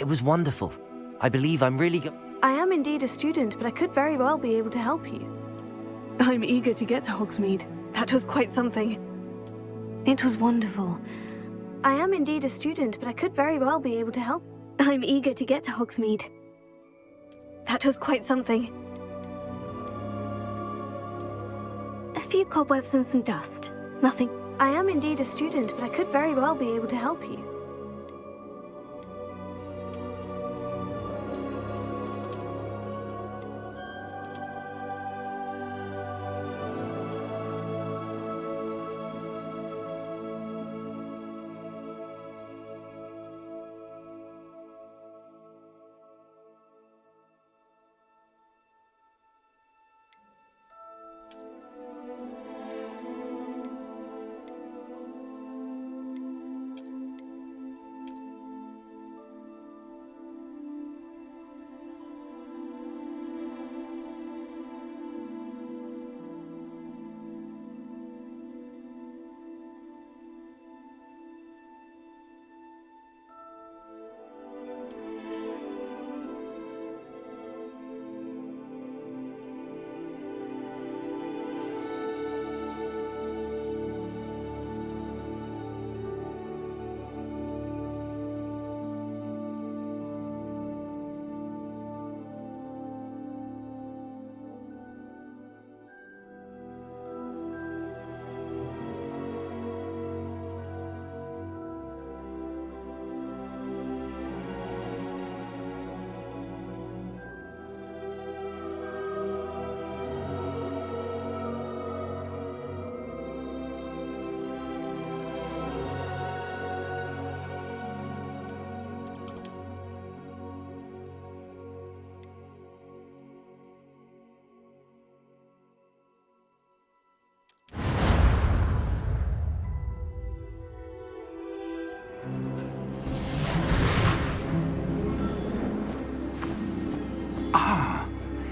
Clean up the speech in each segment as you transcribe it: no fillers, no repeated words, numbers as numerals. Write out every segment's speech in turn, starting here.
It was wonderful. I believe I'm really I am indeed a student, but I could very well be able to help you. I'm eager to get to Hogsmeade. That was quite something. It was wonderful. I am indeed a student, but I could very well be able to help. I'm eager to get to Hogsmeade. That was quite something. A few cobwebs and some dust. Nothing. I am indeed a student, but I could very well be able to help you.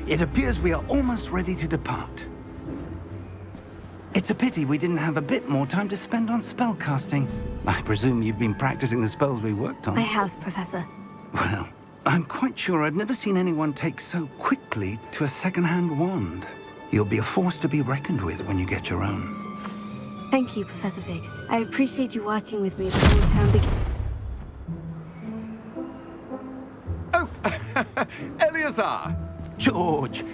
It appears we are almost ready to depart. It's a pity we didn't have a bit more time to spend on spellcasting. I presume you've been practicing the spells we worked on. I have, Professor. Well, I'm quite sure I've never seen anyone take so quickly to a second-hand wand. You'll be a force to be reckoned with when you get your own. Thank you, Professor Fig. I appreciate you working with me before the term begins. Oh, Eleazar! George,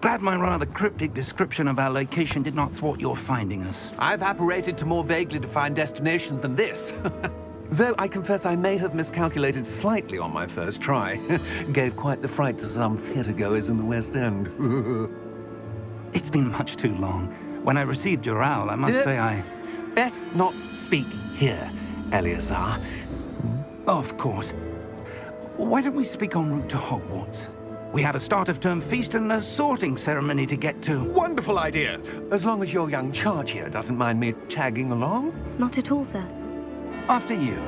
glad my rather cryptic description of our location did not thwart your finding us. I've apparated to more vaguely defined destinations than this. Though I confess I may have miscalculated slightly on my first try. Gave quite the fright to some theatre-goers in the West End. It's been much too long. When I received your owl, I must say I... Best not speak here, Eleazar. Of course. Why don't we speak en route to Hogwarts? We have a start-of-term feast and a sorting ceremony to get to. Wonderful idea! As long as your young charge here doesn't mind me tagging along. Not at all, sir. After you.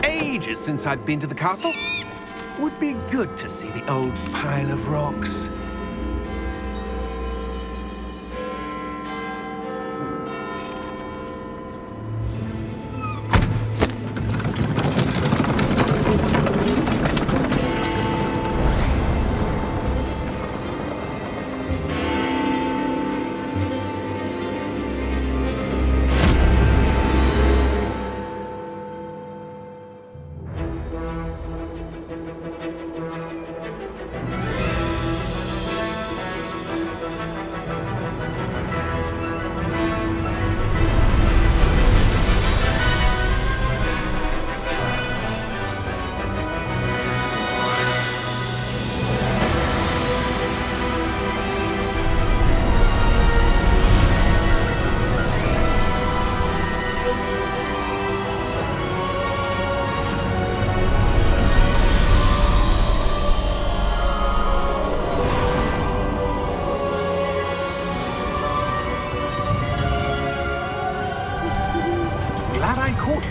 Ages since I'd been to the castle. Would be good to see the old pile of rocks.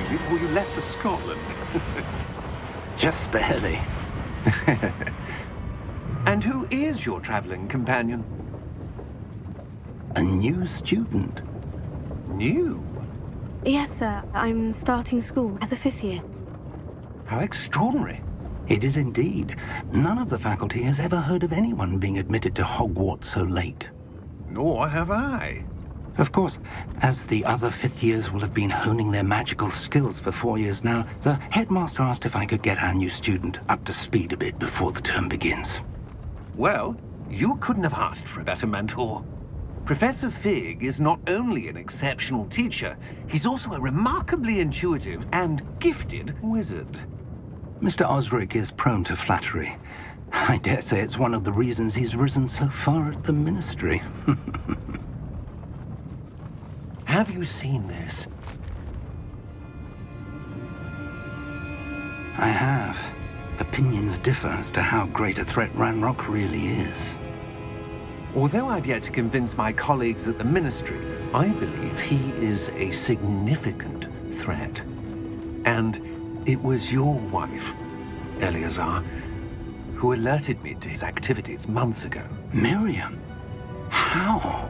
Before you left for Scotland. Just barely. And who is your traveling companion? A new student. New? Yes, sir. I'm starting school as a 5th year. How extraordinary. It is indeed. None of the faculty has ever heard of anyone being admitted to Hogwarts so late. Nor have I. Of course, as the other fifth years will have been honing their magical skills for 4 years now, the headmaster asked if I could get our new student up to speed a bit before the term begins. Well, you couldn't have asked for a better mentor. Professor Fig is not only an exceptional teacher, he's also a remarkably intuitive and gifted wizard. Mr. Osric is prone to flattery. I dare say it's one of the reasons he's risen so far at the Ministry. Have you seen this? I have. Opinions differ as to how great a threat Ranrock really is. Although I've yet to convince my colleagues at the Ministry, I believe he is a significant threat. And it was your wife, Eleazar, who alerted me to his activities months ago. Miriam? How?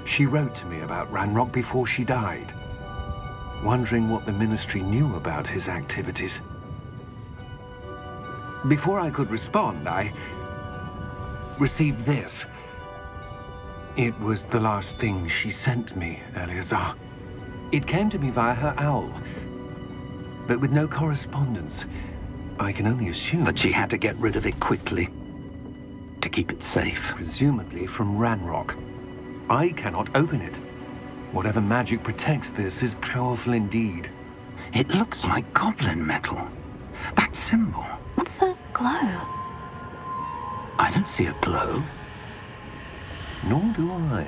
She wrote to me about Ranrock before she died, wondering what the Ministry knew about his activities. Before I could respond, I received this. It was the last thing she sent me, Eleazar. It came to me via her owl, but with no correspondence. I can only assume That she had to get rid of it quickly, to keep it safe. presumably from Ranrock. I cannot open it. Whatever magic protects this is powerful indeed. It looks like goblin metal. That symbol. What's the glow? I don't see a glow. Nor do I.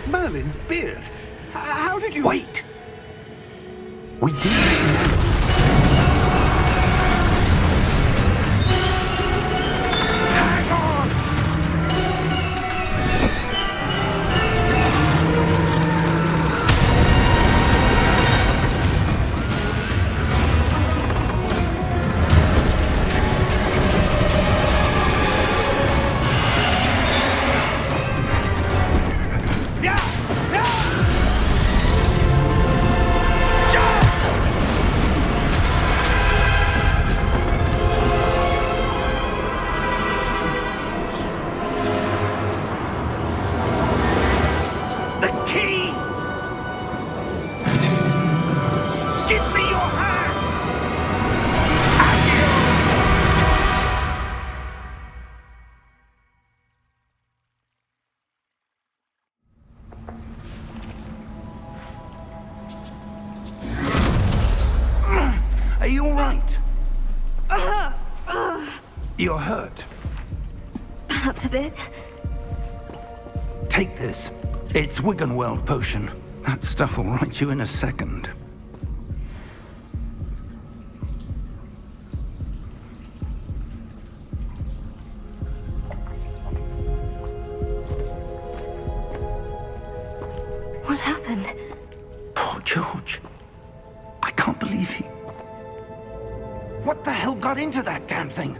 Merlin's beard. How did you... Wait! We do. Hang on! Are you all right? You're hurt. Perhaps a bit. Take this. It's Wiggenweld potion. That stuff will right you in a second. What happened? Poor George. I can't believe he... What the hell got into that damn thing?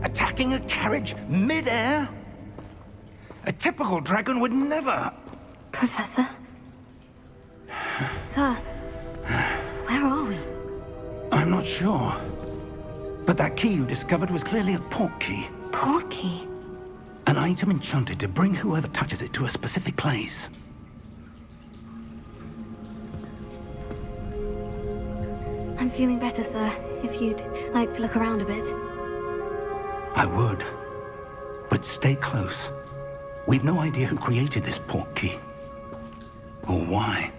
Attacking a carriage mid-air? A typical dragon would never... Professor? Sir, where are we? I'm not sure. But that key you discovered was clearly a port key. Port key? An item enchanted to bring whoever touches it to a specific place. I'm feeling better, sir. If you'd like to look around a bit. I would. But stay close. We've no idea who created this port key. Or why.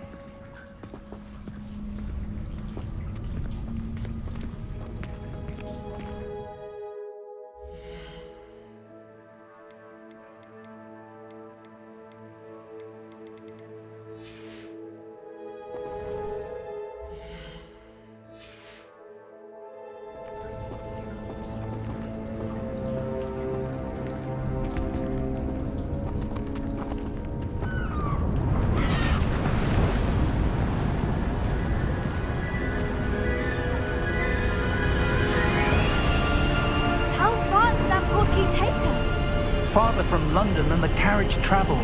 How far did that port key take us? Farther from London than the carriage traveled.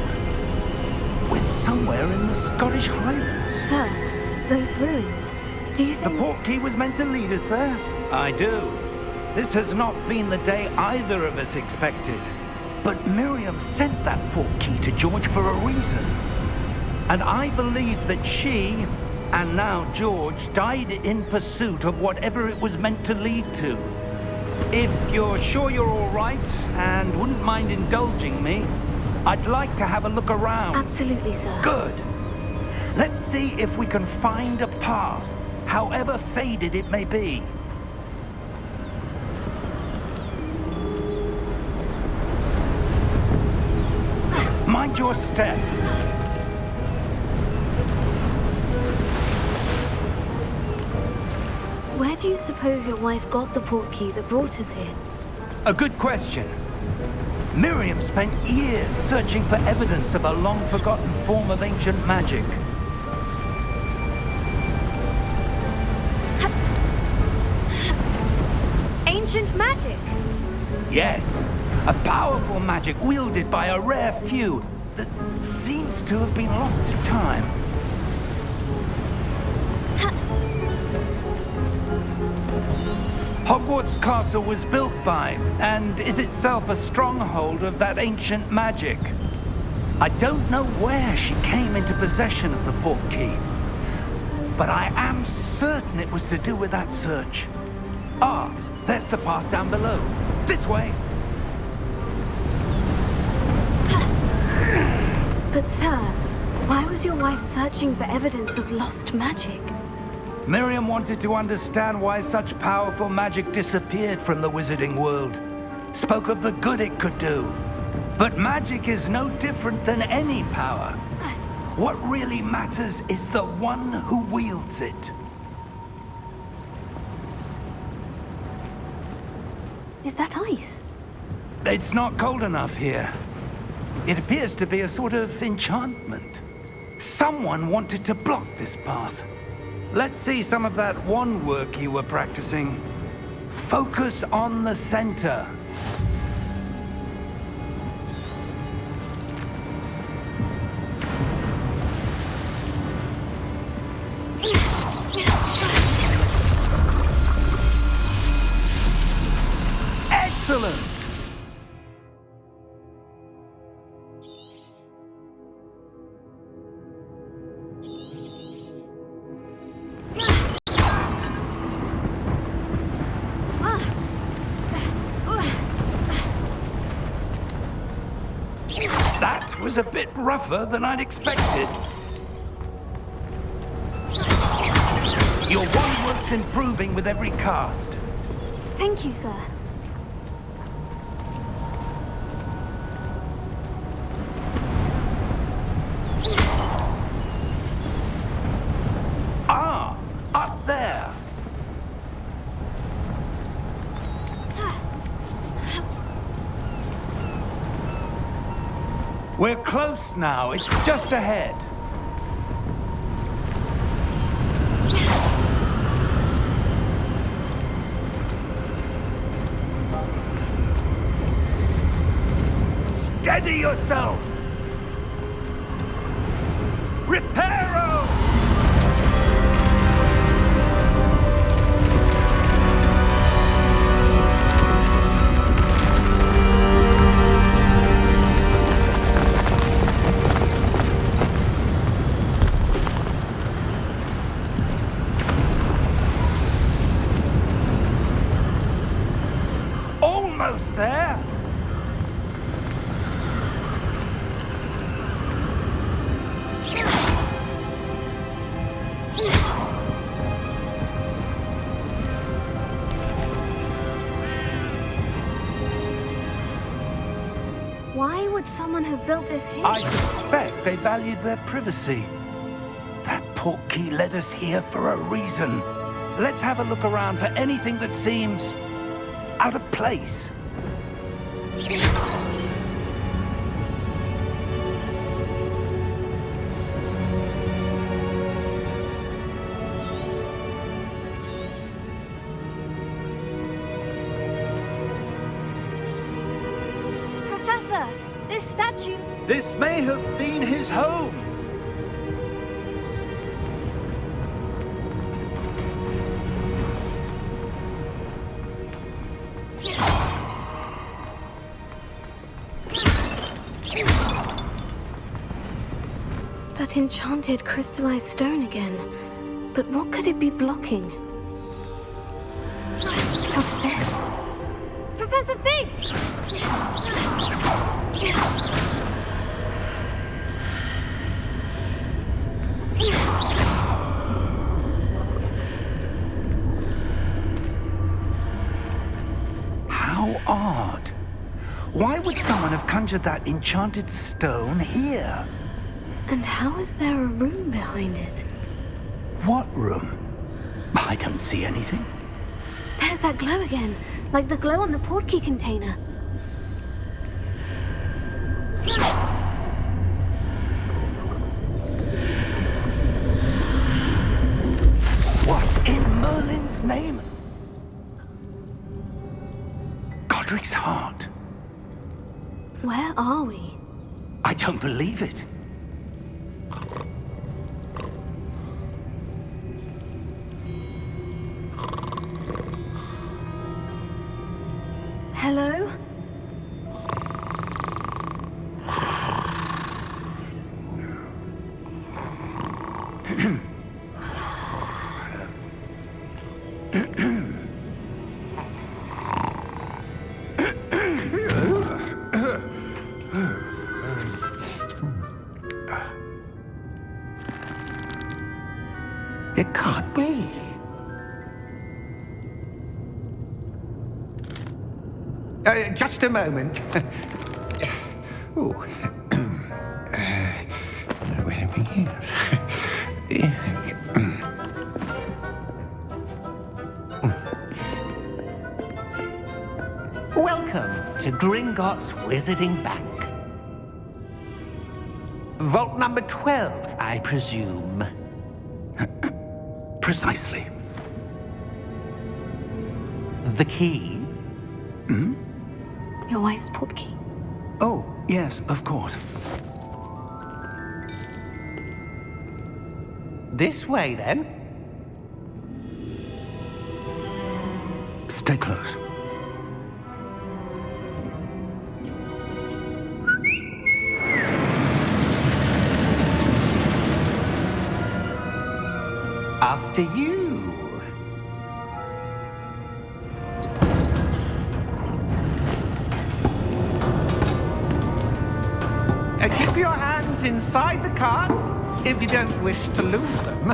somewhere in the Scottish Highlands. Sir, those ruins. Do you The think... portkey was meant to lead us there? I do. This has not been the day either of us expected. But Miriam sent that portkey to George for a reason. And I believe that she, and now George, died in pursuit of whatever it was meant to lead to. If you're sure you're all right and wouldn't mind indulging me, I'd like to have a look around. Absolutely, sir. Good. Let's see if we can find a path, however faded it may be. Mind your step. Where do you suppose your wife got the portkey that brought us here? A good question. Miriam spent years searching for evidence of a long-forgotten form of ancient magic. Ancient magic? Yes, a powerful magic wielded by a rare few that seems to have been lost to time. Hogwarts Castle was built by, and is itself a stronghold of that ancient magic. I don't know where she came into possession of the portkey, but I am certain it was to do with that search. Ah, there's the path down below. This way. But sir, why was your wife searching for evidence of lost magic? Miriam wanted to understand why such powerful magic disappeared from the wizarding world. Spoke of the good it could do. But magic is no different than any power. What really matters is the one who wields it. Is that ice? It's not cold enough here. It appears to be a sort of enchantment. Someone wanted to block this path. Let's see some of that wand work you were practicing. Focus on the center. Excellent! That was a bit rougher than I'd expected. Your wand work's improving with every cast. Thank you, sir. Ah, up there. We're close now. It's just ahead. Steady yourself! Reparo! Almost there! Why would someone have built this here? I suspect they valued their privacy. That portkey led us here for a reason. Let's have a look around for anything that seems out of place. Professor, this statue... This may have been his home. That enchanted crystallized stone again. But what could it be blocking? What's this? Professor Fig! How odd. Why would someone have conjured that enchanted stone here? And how is there a room behind it? What room? I don't see anything. There's that glow again, like the glow on the portkey container. What in Merlin's name? Godric's heart. Where are we? I don't believe it. Hello? It can't be. Just a moment. Ooh. Where are we here? Welcome to Gringotts Wizarding Bank. Vault number 12, I presume. Precisely. The key? Your wife's portkey. Oh, yes, of course. This way, then. Stay close. After you. Keep your hands inside the cart if you don't wish to lose them.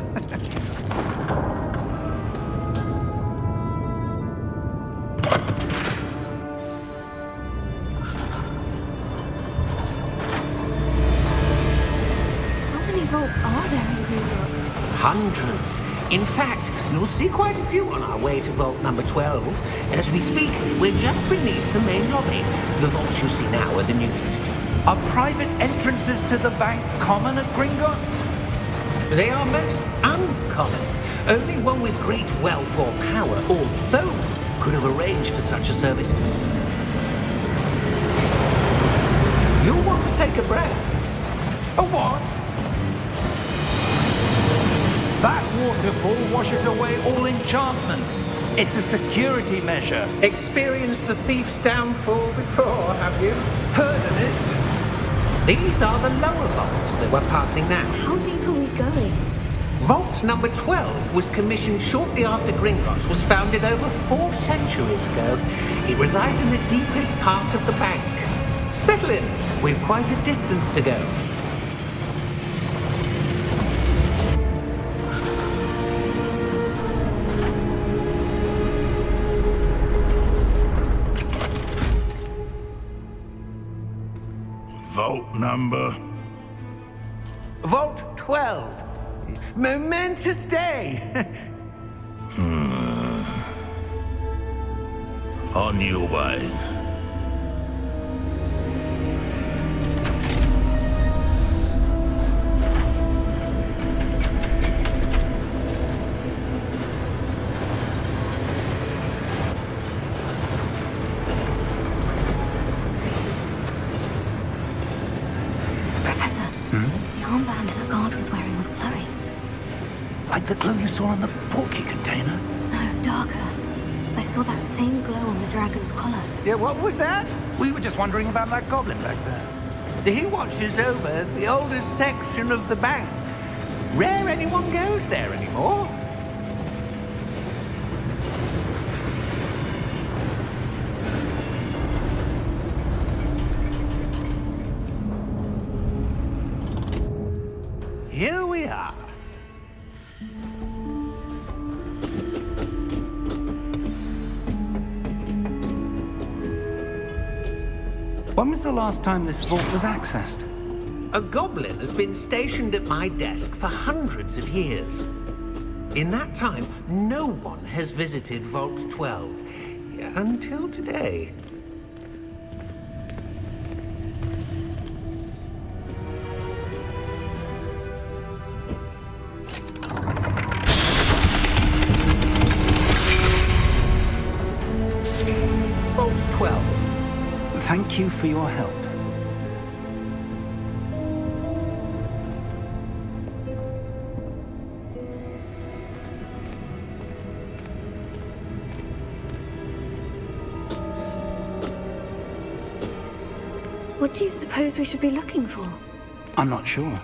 How many vaults are there in Gringotts? Hundreds. In fact, you'll see quite a few on our way to vault number 12. As we speak, we're just beneath the main lobby. The vaults you see now are the newest. Are private entrances to the bank common at Gringotts? They are most uncommon. Only one with great wealth or power, or both, could have arranged for such a service. You'll want to take a breath. A what? That waterfall washes away all enchantments. It's a security measure. Experienced the thief's downfall before, have you? Heard of it? These are the lower vaults that we're passing now. How deep are we going? Vault number 12 was commissioned shortly after Gringotts was founded over 4 centuries ago. It resides in the deepest part of the bank. Settle in. We've quite a distance to go. Vault number? Vault 12. Momentous day. On your way. Professor, the armband that guard was wearing was glowing. Like the glow you saw on the portkey container? No, darker. I saw that same glow on the dragon's collar. Yeah, what was that? We were just wondering about that goblin back there. He watches over the oldest section of the bank. Rare anyone goes there anymore. Here we are. When was the last time this vault was accessed? A goblin has been stationed at my desk for hundreds of years. In that time, no one has visited Vault 12 until today. Vault 12. Thank you for your help. What do you suppose we should be looking for? I'm not sure.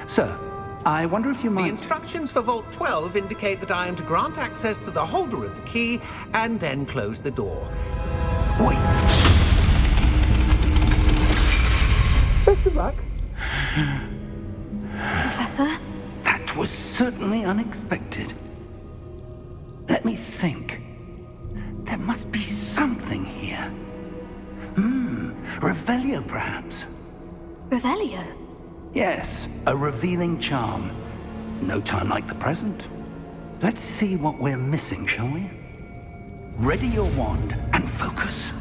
Sir, I wonder if you The might... instructions for Vault 12 indicate that I am to grant access to the holder of the key and then close the door. Wait! Best of luck. Professor? That was certainly unexpected. Let me think. There must be something here. Revelio, perhaps? Revelio? Yes, a revealing charm. No time like the present. Let's see what we're missing, shall we? Ready your wand and focus.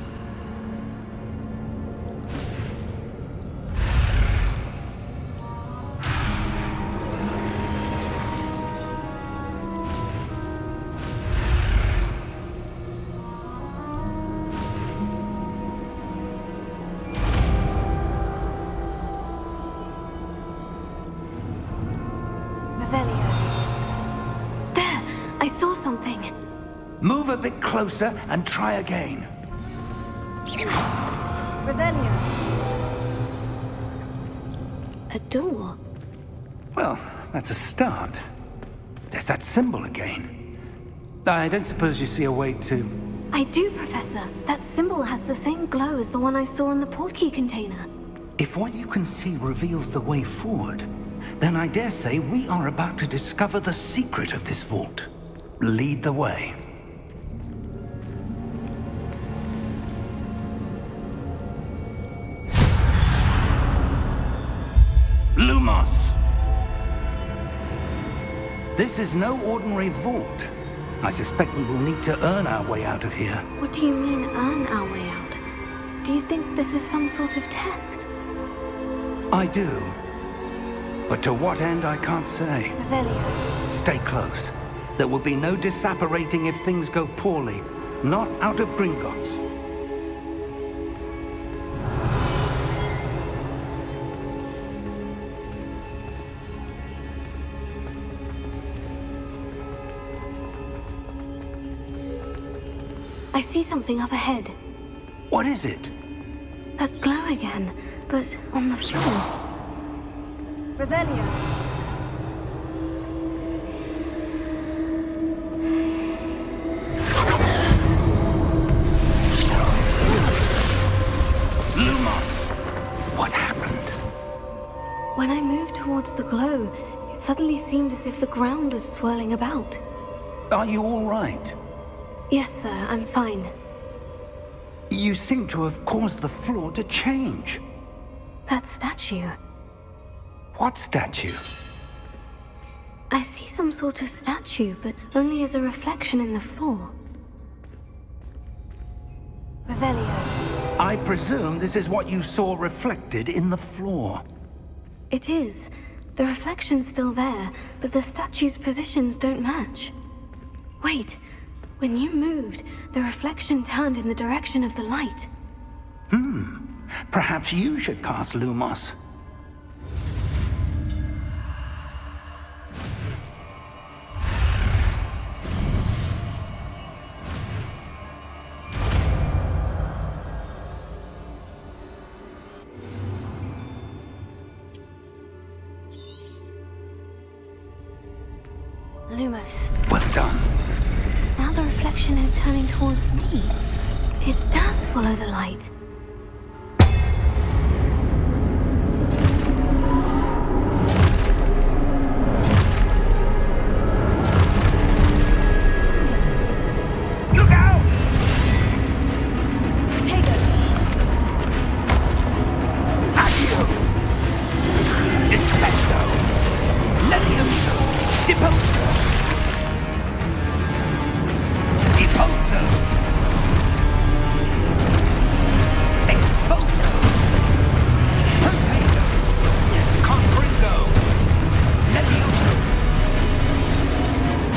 I saw something. Move a bit closer and try again. Revelio. A door. Well, that's a start. There's that symbol again. I don't suppose you see a way to... I do, Professor. That symbol has the same glow as the one I saw in the portkey container. If what you can see reveals the way forward, then I dare say we are about to discover the secret of this vault. Lead the way. Lumos! This is no ordinary vault. I suspect we will need to earn our way out of here. What do you mean, earn our way out? Do you think this is some sort of test? I do. But to what end, I can't say. Revelio. Stay close. There will be no disapparating if things go poorly. Not out of Gringotts. I see something up ahead. What is it? That glow again, but on the floor. Revelio. When I moved towards the glow, it suddenly seemed as if the ground was swirling about. Are you all right? Yes, sir, I'm fine. You seem to have caused the floor to change. That statue. What statue? I see some sort of statue, but only as a reflection in the floor. Revelio. I presume this is what you saw reflected in the floor. It is. The reflection's still there, but the statue's positions don't match. Wait, when you moved, the reflection turned in the direction of the light. Perhaps you should cast Lumos. Lumos. Well done. Now the reflection is turning towards me. It does follow the light. Look out! Potato. Accio! Descendo! Levioso! Deposo! Deposo! Exposo! Potato! Confringo! Levioso!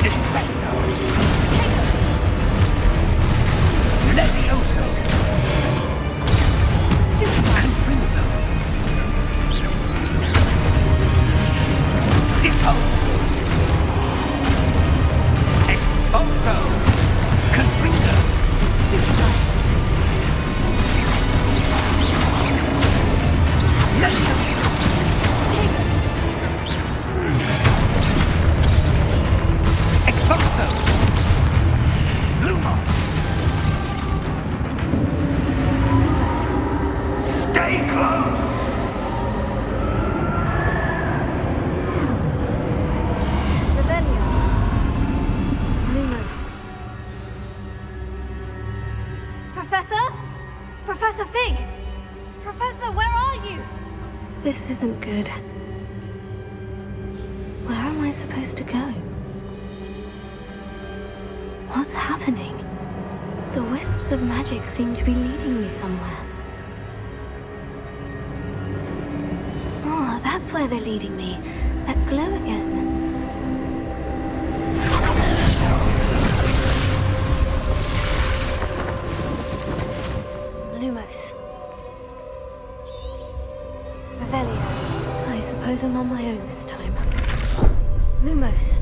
Descendo! Levioso! Confringo! Deposo! Exposo! Confringo! Levioso! Exposo! Lumos! Stay close! Rebellion. Lumos. Professor? Professor Fig! Professor, where are you? This isn't good. Where am I supposed to go? What's happening? The wisps of magic seem to be leading me somewhere. Oh, that's where they're leading me. That glow again. Lumos. Revelio. I suppose I'm on my own this time. Lumos.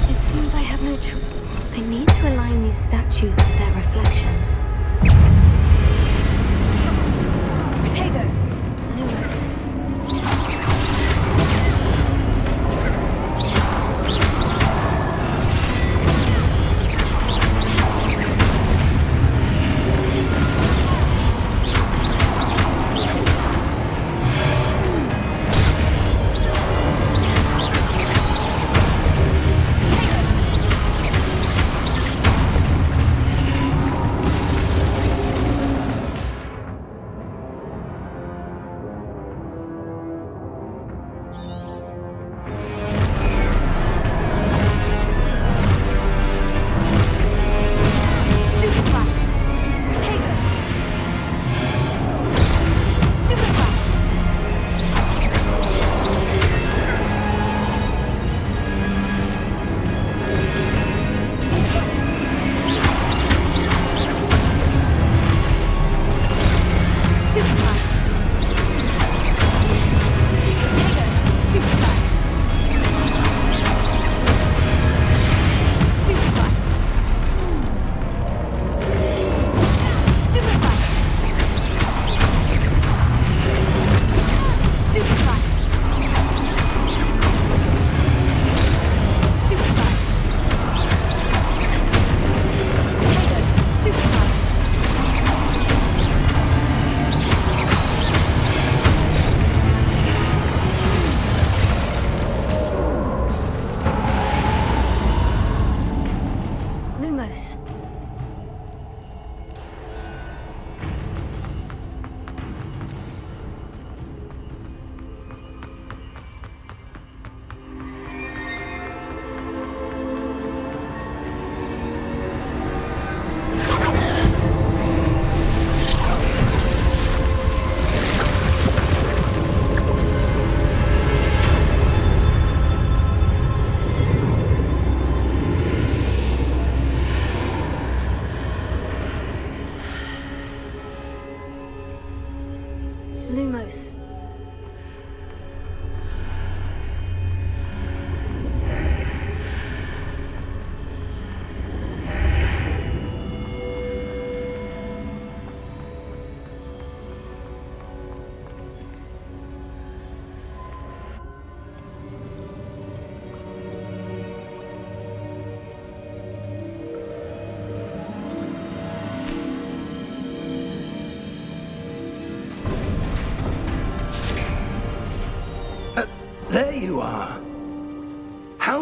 It seems I have no choice. I need to align these statues with their reflections. Potato. Lumos.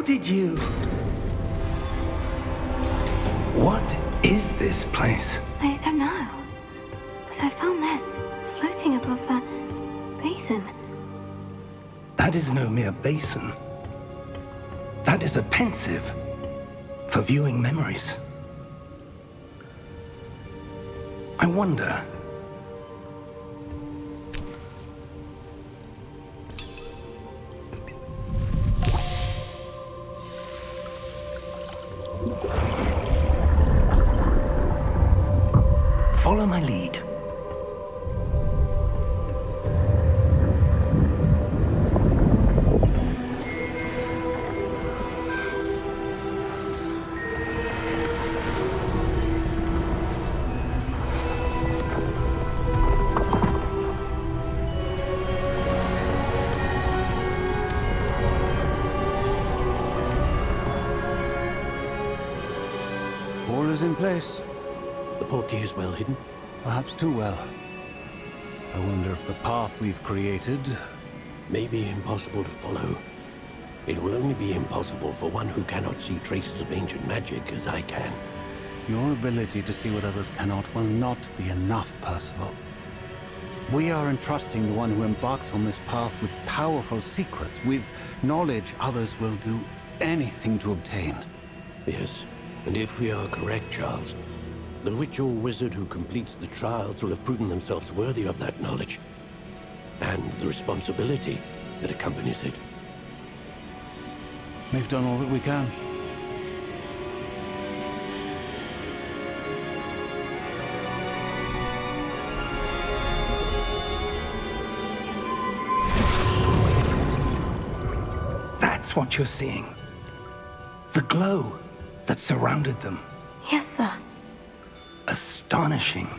did you... What is this place? I don't know. But I found this floating above that basin. That is no mere basin. That is a pensive for viewing memories. I wonder... Follow my lead. All is in place. The portkey is well hidden. Perhaps too well. I wonder if the path we've created... May be impossible to follow. It will only be impossible for one who cannot see traces of ancient magic as I can. Your ability to see what others cannot will not be enough, Percival. We are entrusting the one who embarks on this path with powerful secrets, with knowledge others will do anything to obtain. Yes, and if we are correct, Charles, the witch or wizard who completes the trials will have proven themselves worthy of that knowledge, and the responsibility that accompanies it. We've done all that we can. That's what you're seeing. The glow that surrounded them. Yes, sir. Astonishing.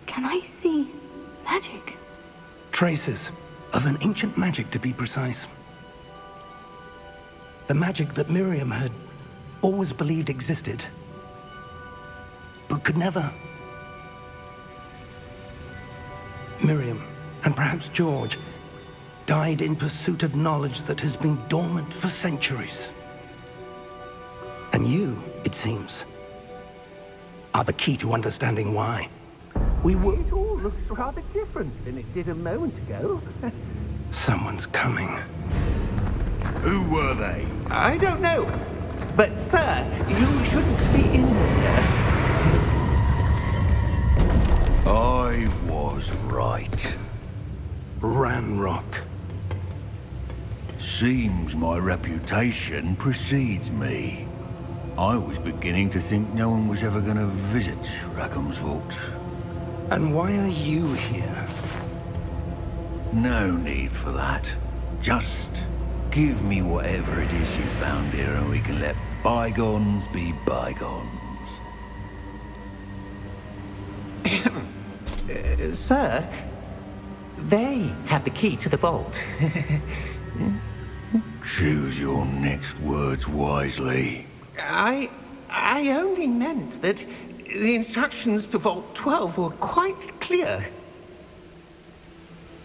Can I see magic? Traces of an ancient magic, to be precise. The magic that Miriam had always believed existed, but could never. Miriam, and perhaps George, died in pursuit of knowledge that has been dormant for centuries. And you, it seems, are the key to understanding why. We were... It all looks rather different than it did a moment ago. Someone's coming. Who were they? I don't know. But, sir, you shouldn't be in here. I was right. Ranrock. Seems my reputation precedes me. I was beginning to think no one was ever going to visit Rackham's vault. And why are you here? No need for that. Just give me whatever it is you found here and we can let bygones be bygones. Sir, they have the key to the vault. Choose your next words wisely. I only meant that the instructions to Vault 12 were quite clear.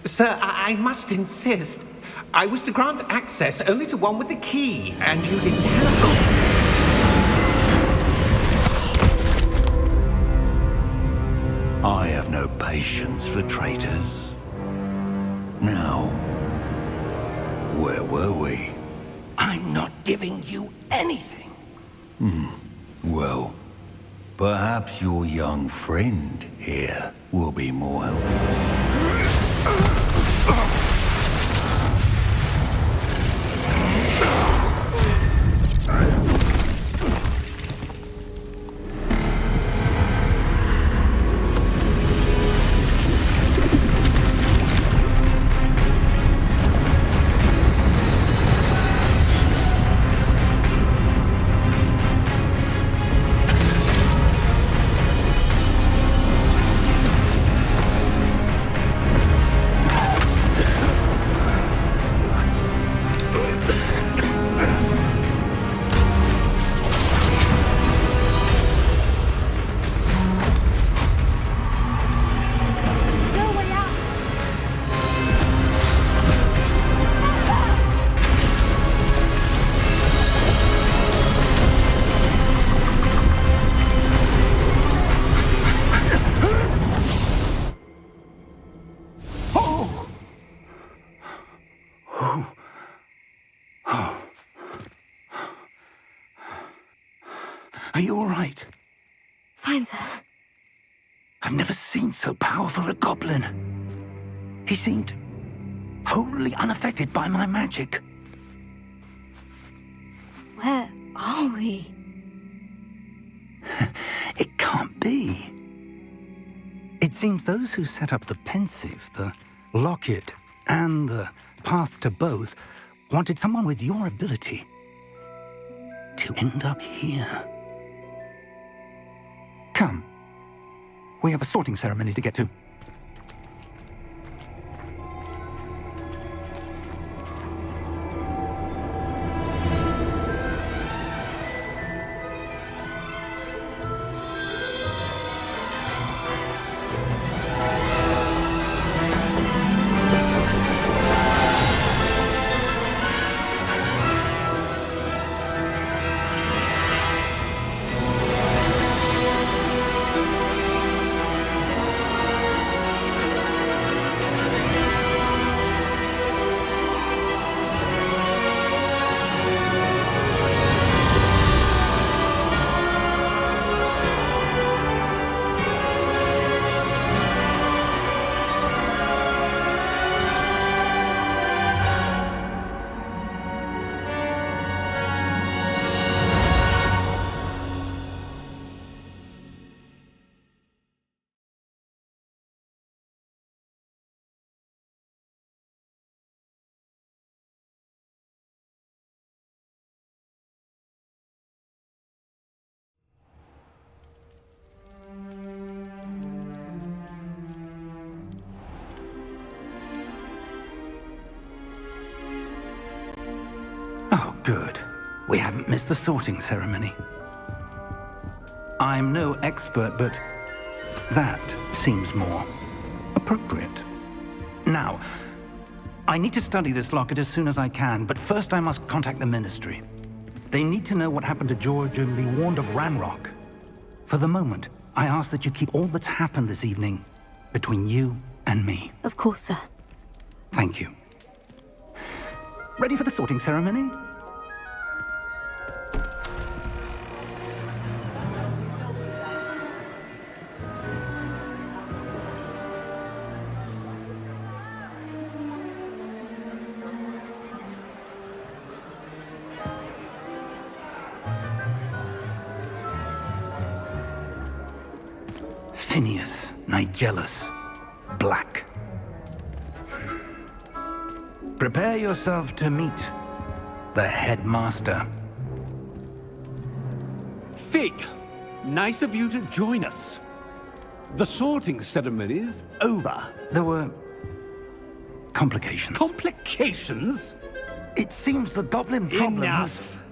Sir, I must insist. I was to grant access only to one with the key, and you didn't have them. I have no patience for traitors. Now, where were we? I'm not giving you anything. Well, perhaps your young friend here will be more helpful. Are you all right? Fine, sir. I've never seen so powerful a goblin. He seemed wholly unaffected by my magic. Where are we? It can't be. It seems those who set up the pensive, the locket, and the path to both wanted someone with your ability to end up here. Come. We have a sorting ceremony to get to. Oh, good. We haven't missed the sorting ceremony. I'm no expert, but that seems more appropriate. Now, I need to study this locket as soon as I can, but first I must contact the Ministry. They need to know what happened to George and be warned of Ranrock. For the moment, I ask that you keep all that's happened this evening between you and me. Of course, sir. Thank you. Ready for the sorting ceremony? Phineas, Nigellus, Black. Prepare yourself to meet the headmaster. Fig, nice of you to join us. The sorting ceremony's over. There were complications. Complications? It seems the goblin problem has... Enough!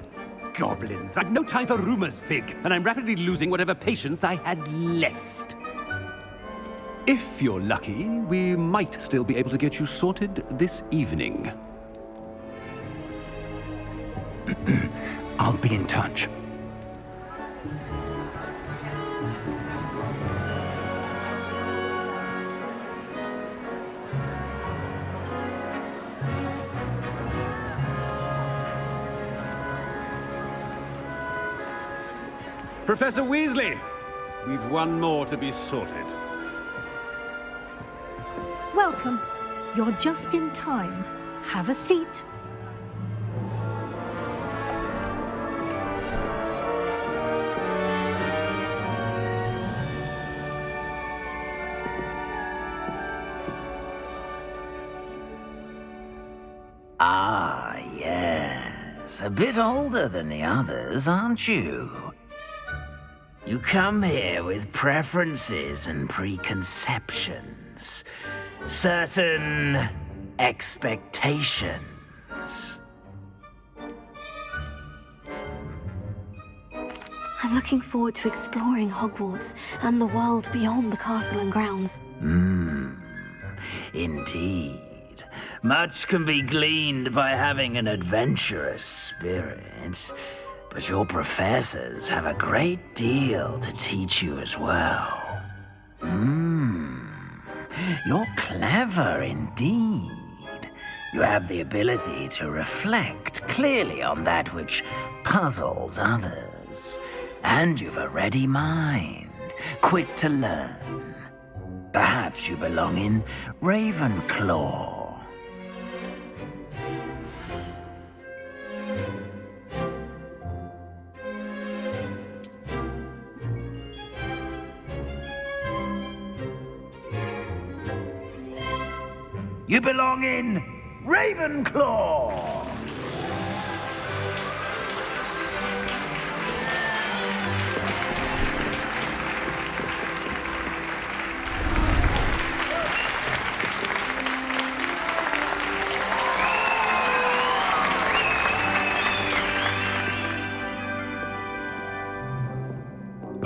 Goblins. I've no time for rumors, Fig, and I'm rapidly losing whatever patience I had left. If you're lucky, we might still be able to get you sorted this evening. I'll be in touch. Professor Weasley, we've one more to be sorted. Welcome. You're just in time. Have a seat. Ah, yes. A bit older than the others, aren't you? You come here with preferences and preconceptions. Certain expectations. I'm looking forward to exploring Hogwarts and the world beyond the castle and grounds. Indeed. Much can be gleaned by having an adventurous spirit, but your professors have a great deal to teach you as well. You're clever indeed. You have the ability to reflect clearly on that which puzzles others. And you've a ready mind, quick to learn. Perhaps you belong in Ravenclaw. You belong in Ravenclaw!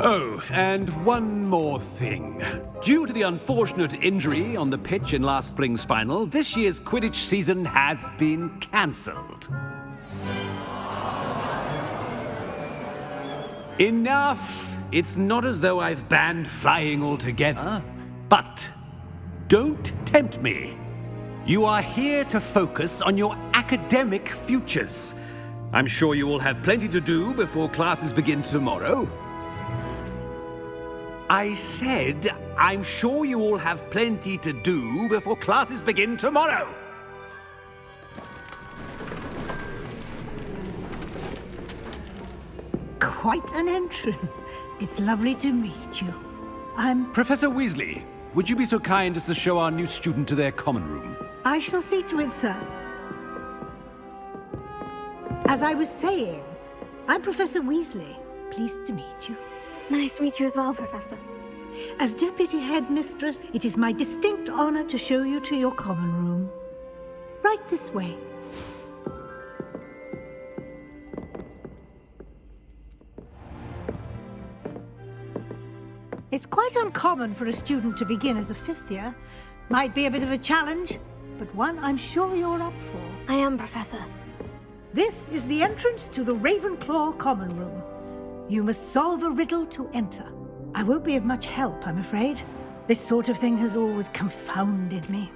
Oh, and one more thing. Due to the unfortunate injury on the pitch in last spring's final, this year's Quidditch season has been cancelled. Enough! It's not as though I've banned flying altogether, but don't tempt me. You are here to focus on your academic futures. I'm sure you will have plenty to do before classes begin tomorrow. I said, I'm sure you all have plenty to do before classes begin tomorrow. Quite an entrance. It's lovely to meet you. I'm... Professor Weasley, would you be so kind as to show our new student to their common room? I shall see to it, sir. As I was saying, I'm Professor Weasley. Pleased to meet you. Nice to meet you as well, Professor. As Deputy Headmistress, it is my distinct honor to show you to your common room. Right this way. It's quite uncommon for a student to begin as a fifth year. Might be a bit of a challenge, but one I'm sure you're up for. I am, Professor. This is the entrance to the Ravenclaw common room. You must solve a riddle to enter. I won't be of much help, I'm afraid. This sort of thing has always confounded me.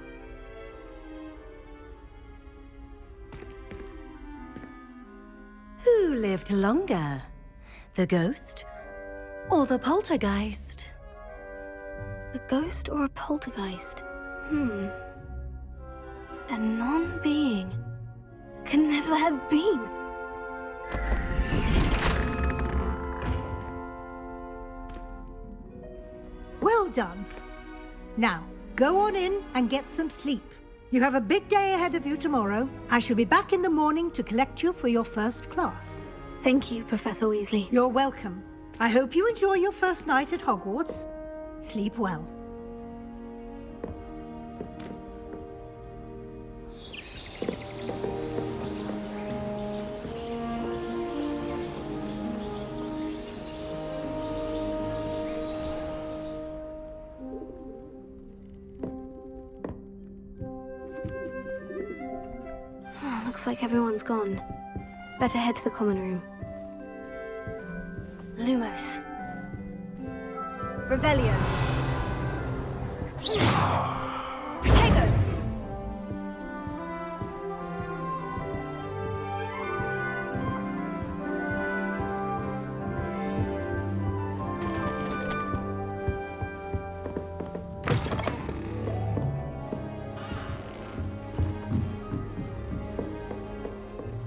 Who lived longer? The ghost or the poltergeist? A ghost or a poltergeist? A non-being can never have been. Well done. Now, go on in and get some sleep. You have a big day ahead of you tomorrow. I shall be back in the morning to collect you for your first class. Thank you, Professor Weasley. You're welcome. I hope you enjoy your first night at Hogwarts. Sleep well. Looks like everyone's gone. Better head to the common room. Lumos. Revelio. Protego!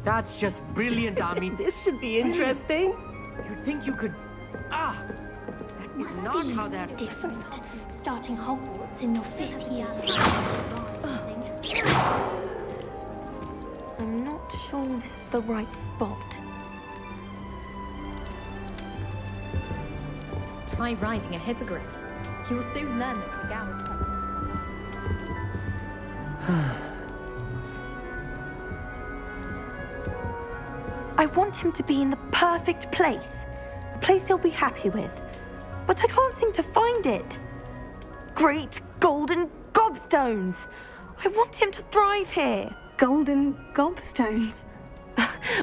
That's just brilliant, Ami. This should be interesting. You'd think you could... That is Must not be how that... different. Starting Hogwarts in your 5th year. I'm not sure this is the right spot. Try riding a hippogriff. You will soon learn that the gallop. I want him to be in the perfect place. A place he'll be happy with. But I can't seem to find it. Great golden gobstones! I want him to thrive here. Golden gobstones.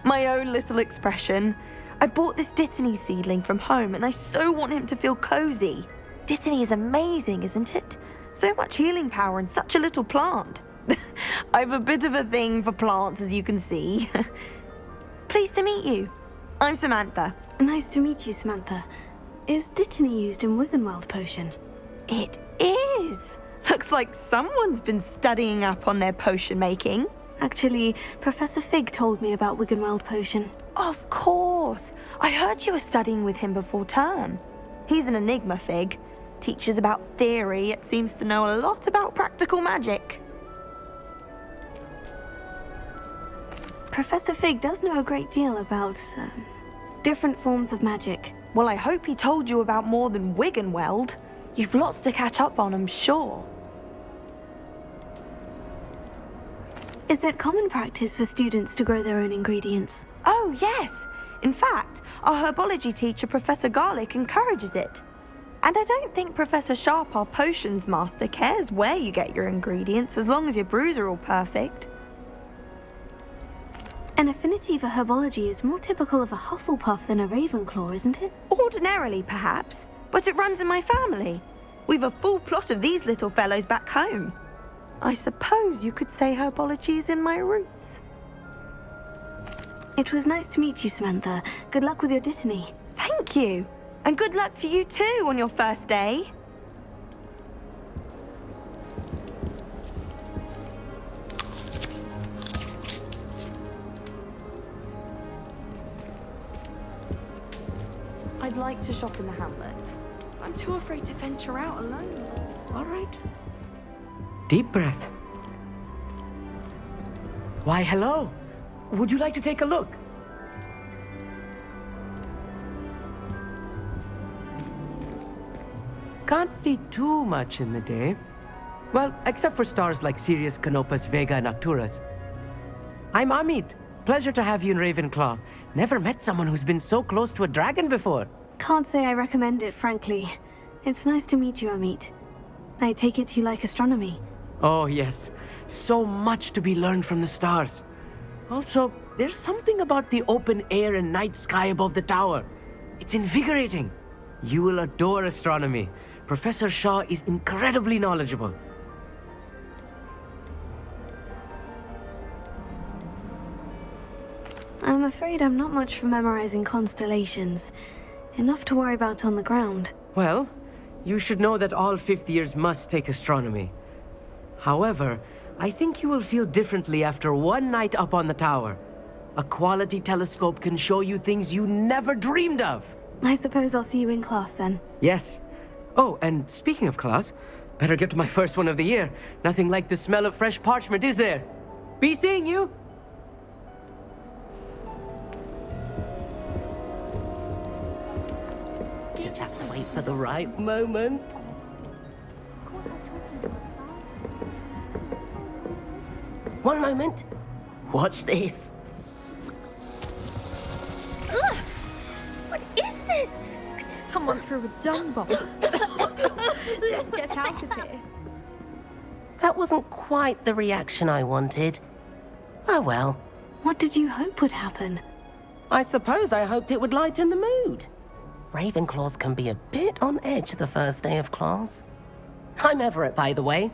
My own little expression. I bought this Dittany seedling from home and I so want him to feel cozy. Dittany is amazing, isn't it? So much healing power in such a little plant. I have a bit of a thing for plants, as you can see. Pleased to meet you. I'm Samantha. Nice to meet you, Samantha. Is Dittany used in Wiggenweld potion? It is! Looks like someone's been studying up on their potion making. Actually, Professor Fig told me about Wiggenweld potion. Of course! I heard you were studying with him before term. He's an enigma, Fig. Teaches about theory, yet seems to know a lot about practical magic. Professor Fig does know a great deal about different forms of magic. Well, I hope he told you about more than Wiggenweld. You've lots to catch up on, I'm sure. Is it common practice for students to grow their own ingredients? Oh, yes. In fact, our herbology teacher, Professor Garlick, encourages it. And I don't think Professor Sharp, our potions master, cares where you get your ingredients as long as your brews are all perfect. An affinity for herbology is more typical of a Hufflepuff than a Ravenclaw, isn't it? Ordinarily, perhaps, but it runs in my family. We've a full plot of these little fellows back home. I suppose you could say herbology is in my roots. It was nice to meet you, Samantha. Good luck with your Dittany. Thank you. And good luck to you too on your first day. I'd like to shop in the hamlets. I'm too afraid to venture out alone. All right. Deep breath. Why, hello. Would you like to take a look? Can't see too much in the day. Well, except for stars like Sirius, Canopus, Vega, and Arcturus. I'm Amit. Pleasure to have you in Ravenclaw. Never met someone who's been so close to a dragon before. Can't say I recommend it, frankly. It's nice to meet you, Amit. I take it you like astronomy. Oh, yes. So much to be learned from the stars. Also, there's something about the open air and night sky above the tower. It's invigorating. You will adore astronomy. Professor Shaw is incredibly knowledgeable. I'm afraid I'm not much for memorizing constellations. Enough to worry about on the ground. Well, you should know that all fifth years must take astronomy. However, I think you will feel differently after one night up on the tower. A quality telescope can show you things you never dreamed of. I suppose I'll see you in class then. Yes. Oh, and speaking of class, better get to my first one of the year. Nothing like the smell of fresh parchment, is there? Be seeing you! Just have to wait for the right moment. One moment. Watch this. Ugh! What is this? Someone threw a dung bomb. Let's get out of here. That wasn't quite the reaction I wanted. Oh well. What did you hope would happen? I suppose I hoped it would lighten the mood. Ravenclaws can be a bit on edge the first day of class. I'm Everett, by the way.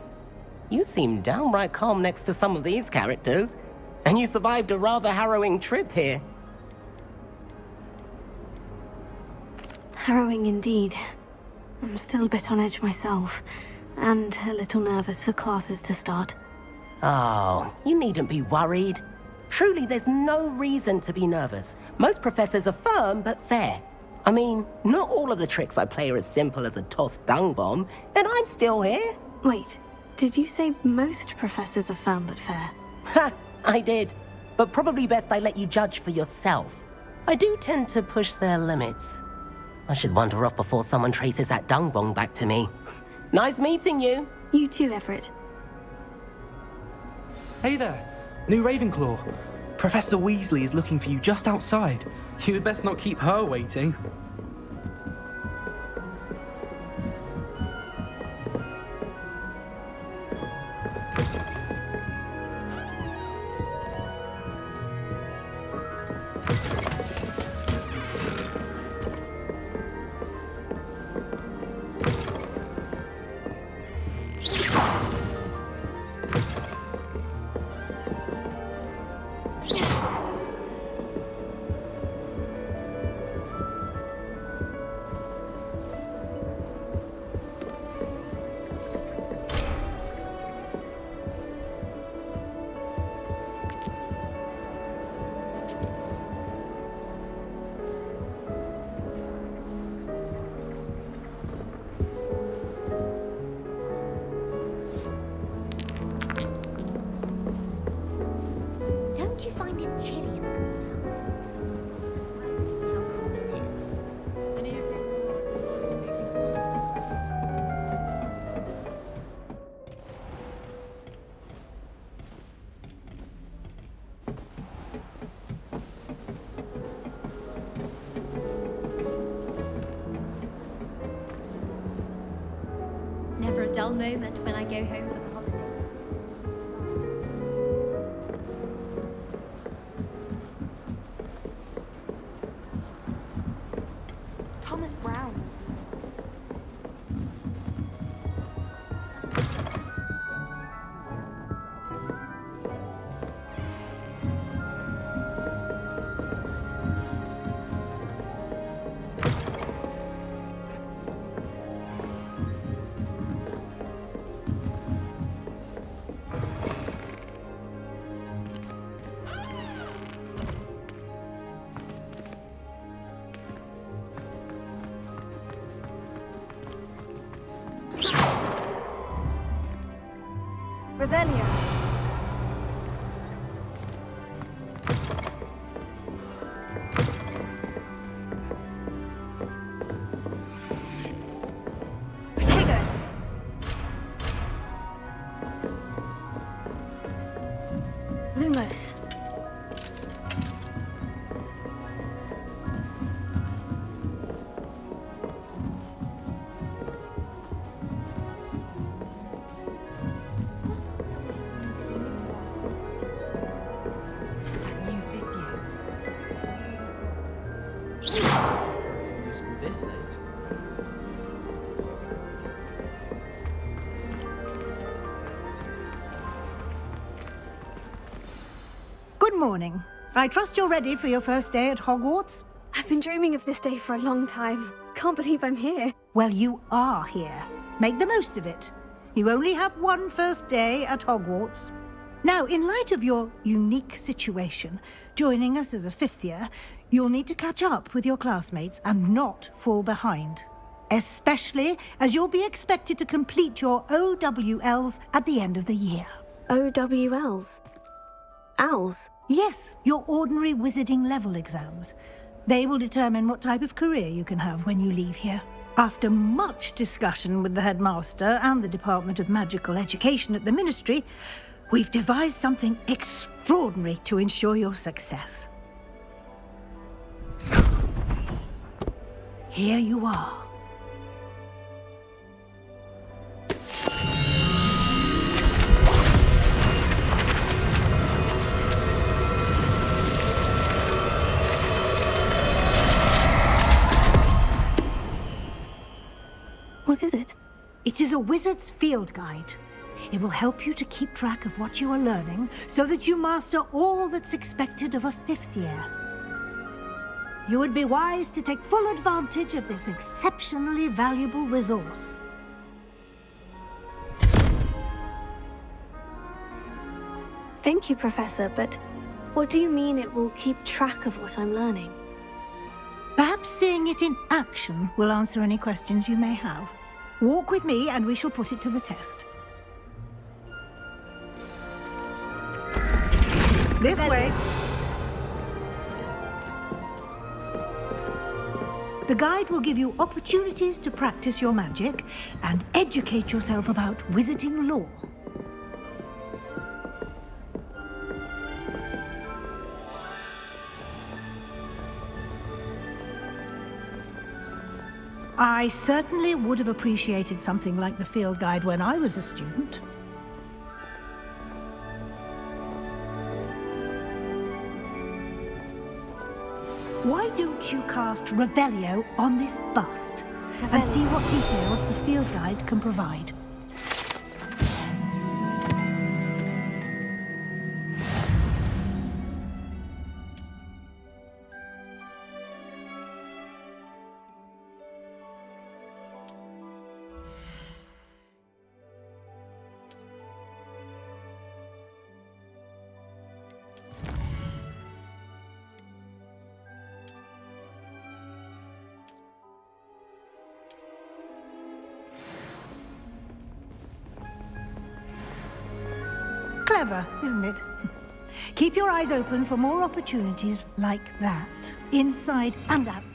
You seem downright calm next to some of these characters, and you survived a rather harrowing trip here. Harrowing indeed. I'm still a bit on edge myself, and a little nervous for classes to start. Oh, you needn't be worried. Truly, there's no reason to be nervous. Most professors are firm but fair. I mean, not all of the tricks I play are as simple as a tossed dung bomb, and I'm still here. Wait, did you say most professors are firm but fair? Ha, I did. But probably best I let you judge for yourself. I do tend to push their limits. I should wander off before someone traces that dung bomb back to me. Nice meeting you. You too, Everett. Hey there, new Ravenclaw. Professor Weasley is looking for you just outside. You'd best not keep her waiting. for a dull moment when I go home for the holiday. Thomas Brown. Revelio. Protego. Lumos. This late. Good morning. I trust you're ready for your first day at Hogwarts? I've been dreaming of this day for a long time. Can't believe I'm here. Well, you are here. Make the most of it. You only have one first day at Hogwarts. Now, in light of your unique situation, joining us as a fifth year, you'll need to catch up with your classmates and not fall behind. Especially as you'll be expected to complete your OWLs at the end of the year. OWLs? Owls? Yes, your ordinary wizarding level exams. They will determine what type of career you can have when you leave here. After much discussion with the headmaster and the Department of Magical Education at the Ministry, we've devised something extraordinary to ensure your success. Here you are. What is it? It is a wizard's field guide. It will help you to keep track of what you are learning so that you master all that's expected of a fifth year. You would be wise to take full advantage of this exceptionally valuable resource. Thank you, Professor, but what do you mean it will keep track of what I'm learning? Perhaps seeing it in action will answer any questions you may have. Walk with me and we shall put it to the test. This way. The guide will give you opportunities to practice your magic and educate yourself about wizarding lore. I certainly would have appreciated something like the field guide when I was a student. Why don't you cast Revelio on this bust and see what details the field guide can provide? Clever, isn't it? Keep your eyes open for more opportunities like that, inside and outside.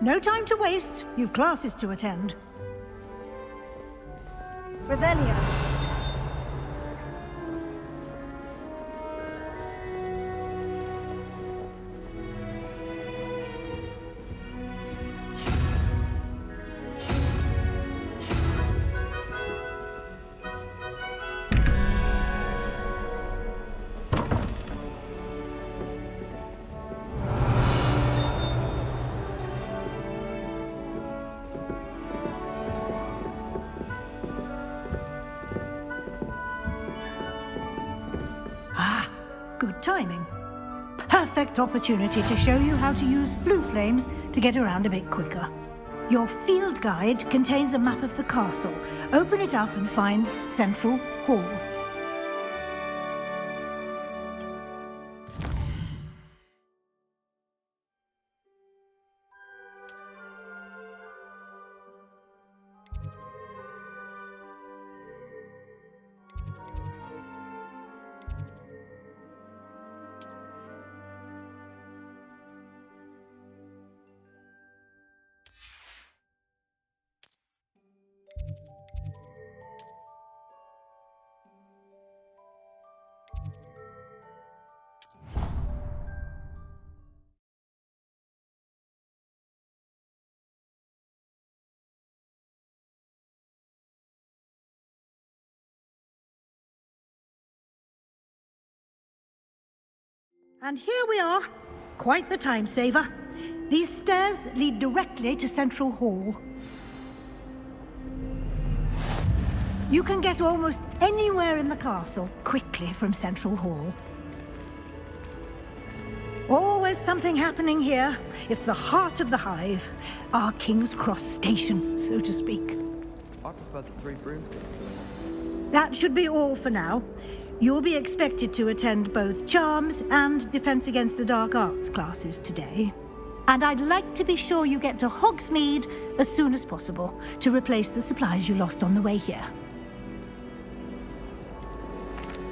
No time to waste. You've classes to attend. Revelio. Good timing. Perfect opportunity to show you how to use flue flames to get around a bit quicker. Your field guide contains a map of the castle. Open it up and find Central Hall. And here we are. Quite the time saver. These stairs lead directly to Central Hall. You can get almost anywhere in the castle quickly from Central Hall. Always something happening here. It's the heart of the hive. Our King's Cross station, so to speak. I prefer the 3 broomsticks. That should be all for now. You'll be expected to attend both Charms and Defense Against the Dark Arts classes today. And I'd like to be sure you get to Hogsmeade as soon as possible to replace the supplies you lost on the way here.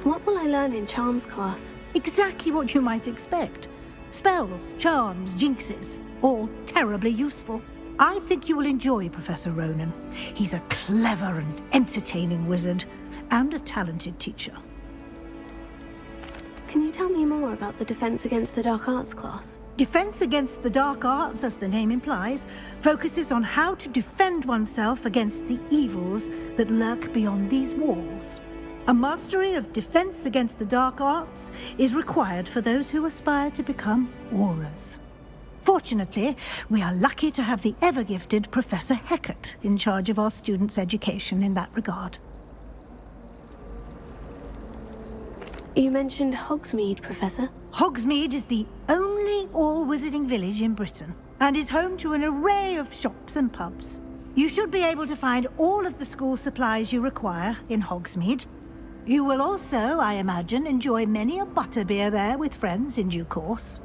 What will I learn in Charms class? Exactly what you might expect. Spells, charms, jinxes, all terribly useful. I think you will enjoy Professor Ronan. He's a clever and entertaining wizard, and a talented teacher. Can you tell me more about the Defense Against the Dark Arts class? Defense Against the Dark Arts, as the name implies, focuses on how to defend oneself against the evils that lurk beyond these walls. A mastery of Defense Against the Dark Arts is required for those who aspire to become Aurors. Fortunately, we are lucky to have the ever-gifted Professor Hecat in charge of our students' education in that regard. You mentioned Hogsmeade, Professor. Hogsmeade is the only all-wizarding village in Britain, and is home to an array of shops and pubs. You should be able to find all of the school supplies you require in Hogsmeade. You will also, I imagine, enjoy many a butterbeer there with friends in due course.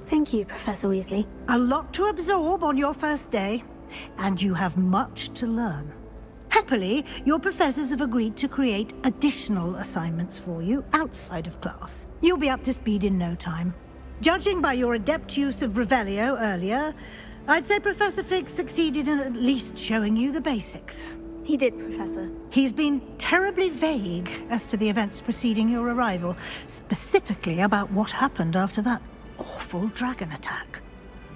Thank you, Professor Weasley. A lot to absorb on your first day, and you have much to learn. Happily, your professors have agreed to create additional assignments for you outside of class. You'll be up to speed in no time. Judging by your adept use of Revelio earlier, I'd say Professor Fig succeeded in at least showing you the basics. He did, Professor. He's been terribly vague as to the events preceding your arrival, specifically about what happened after that awful dragon attack.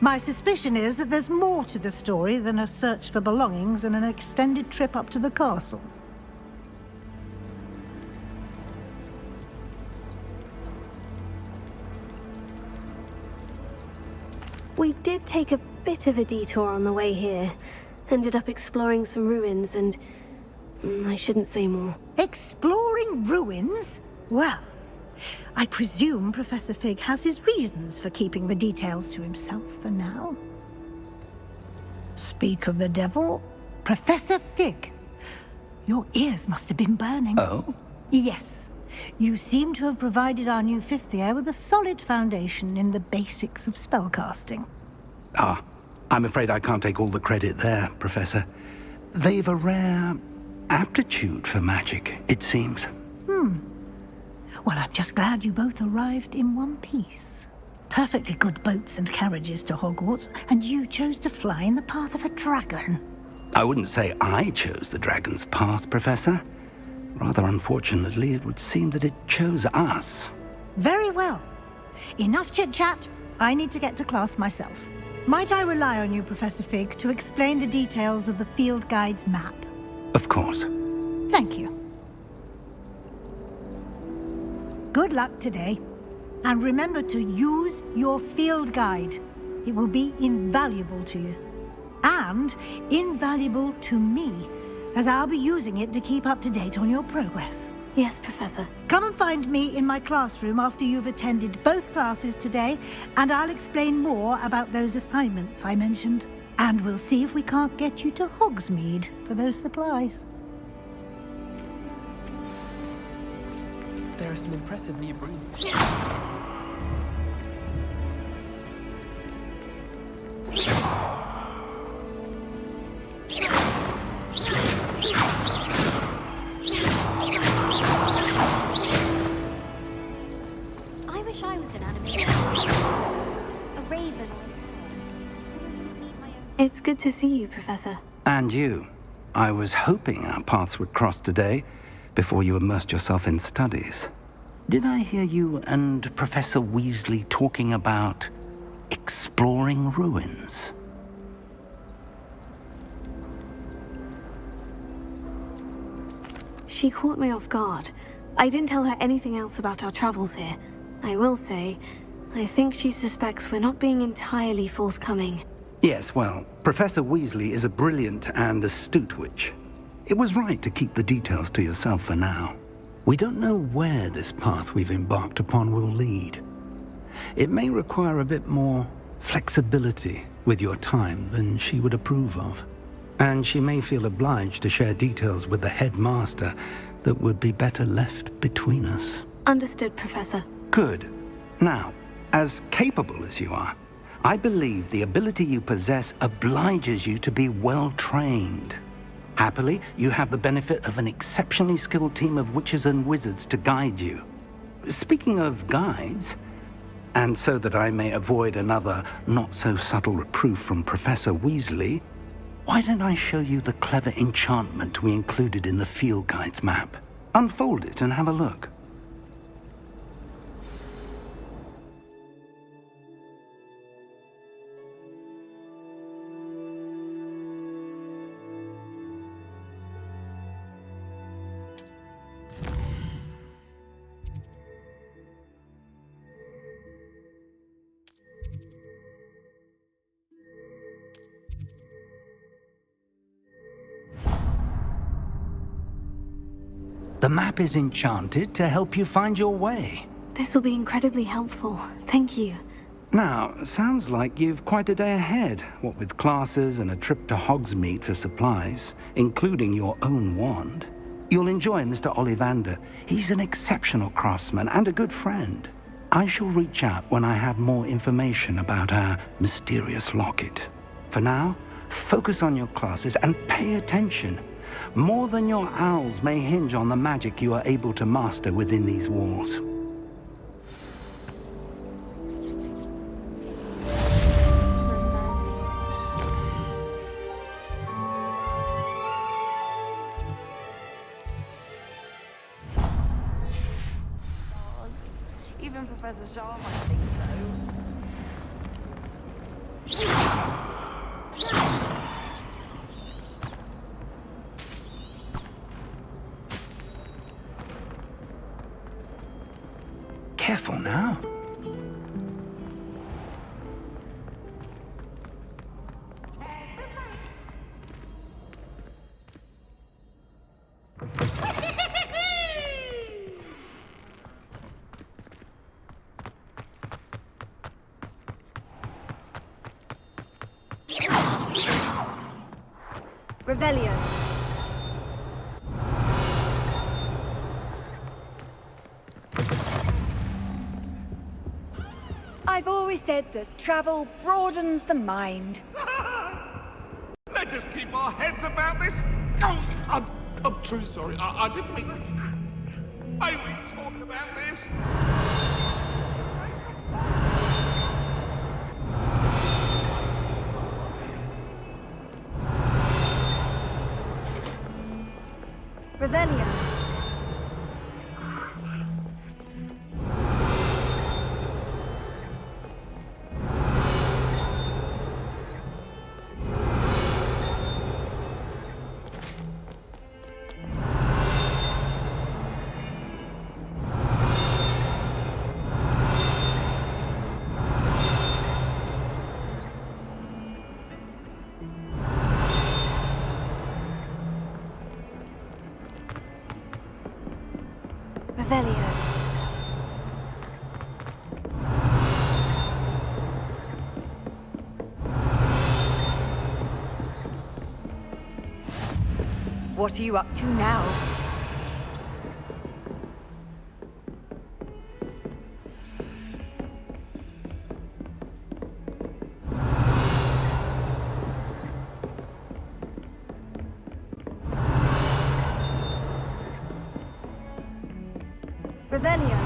My suspicion is that there's more to the story than a search for belongings and an extended trip up to the castle. We did take a bit of a detour on the way here. Ended up exploring some ruins and... I shouldn't say more. Exploring ruins? Well, I presume Professor Fig has his reasons for keeping the details to himself for now. Speak of the devil, Professor Fig. Your ears must have been burning. Oh? Yes. You seem to have provided our new fifth year with a solid foundation in the basics of spellcasting. Ah, I'm afraid I can't take all the credit there, Professor. They've a rare aptitude for magic, it seems. Well, I'm just glad you both arrived in one piece. perfectly good boats and carriages to Hogwarts, and you chose to fly in the path of a dragon. I wouldn't say I chose the dragon's path, Professor. Rather unfortunately, it would seem that it chose us. Very well. Enough chit-chat. I need to get to class myself. Might I rely on you, Professor Fig, to explain the details of the field guide's map? Of course. Thank you. Good luck today. And remember to use your field guide. It will be invaluable to you. And invaluable to me, as I'll be using it to keep up to date on your progress. Yes, Professor. Come and find me in my classroom after you've attended both classes today, and I'll explain more about those assignments I mentioned. And we'll see if we can't get you to Hogsmeade for those supplies. There are some impressive new brooms. I wish I was an animator. A raven. It's good to see you, Professor. And you. I was hoping our paths would cross today, before you immersed yourself in studies. Did I hear you and Professor Weasley talking about exploring ruins? She caught me off guard. I didn't tell her anything else about our travels here. I will say, I think she suspects we're not being entirely forthcoming. Yes, well, Professor Weasley is a brilliant and astute witch. It was right to keep the details to yourself for now. We don't know where this path we've embarked upon will lead. It may require a bit more flexibility with your time than she would approve of. And she may feel obliged to share details with the headmaster that would be better left between us. Understood, Professor. Good. Now, as capable as you are, I believe the ability you possess obliges you to be well-trained. Happily, you have the benefit of an exceptionally skilled team of witches and wizards to guide you. Speaking of guides, and so that I may avoid another not-so-subtle reproof from Professor Weasley, why don't I show you the clever enchantment we included in the field guide's map? Unfold it and have a look. The map is enchanted to help you find your way. This will be incredibly helpful. Thank you. Now, sounds like you've quite a day ahead, what with classes and a trip to Hogsmeade for supplies, including your own wand. You'll enjoy Mr. Ollivander. He's an exceptional craftsman and a good friend. I shall reach out when I have more information about our mysterious locket. For now, focus on your classes and pay attention. More than your owls may hinge on the magic you are able to master within these walls. Even Professor Shaw might think so. Careful now. Revelio. I've always said that travel broadens the mind. Let us keep our heads about this. Oh, I'm truly sorry. I didn't mean... May we talk about this? Revelio. What are you up to now? Revelio.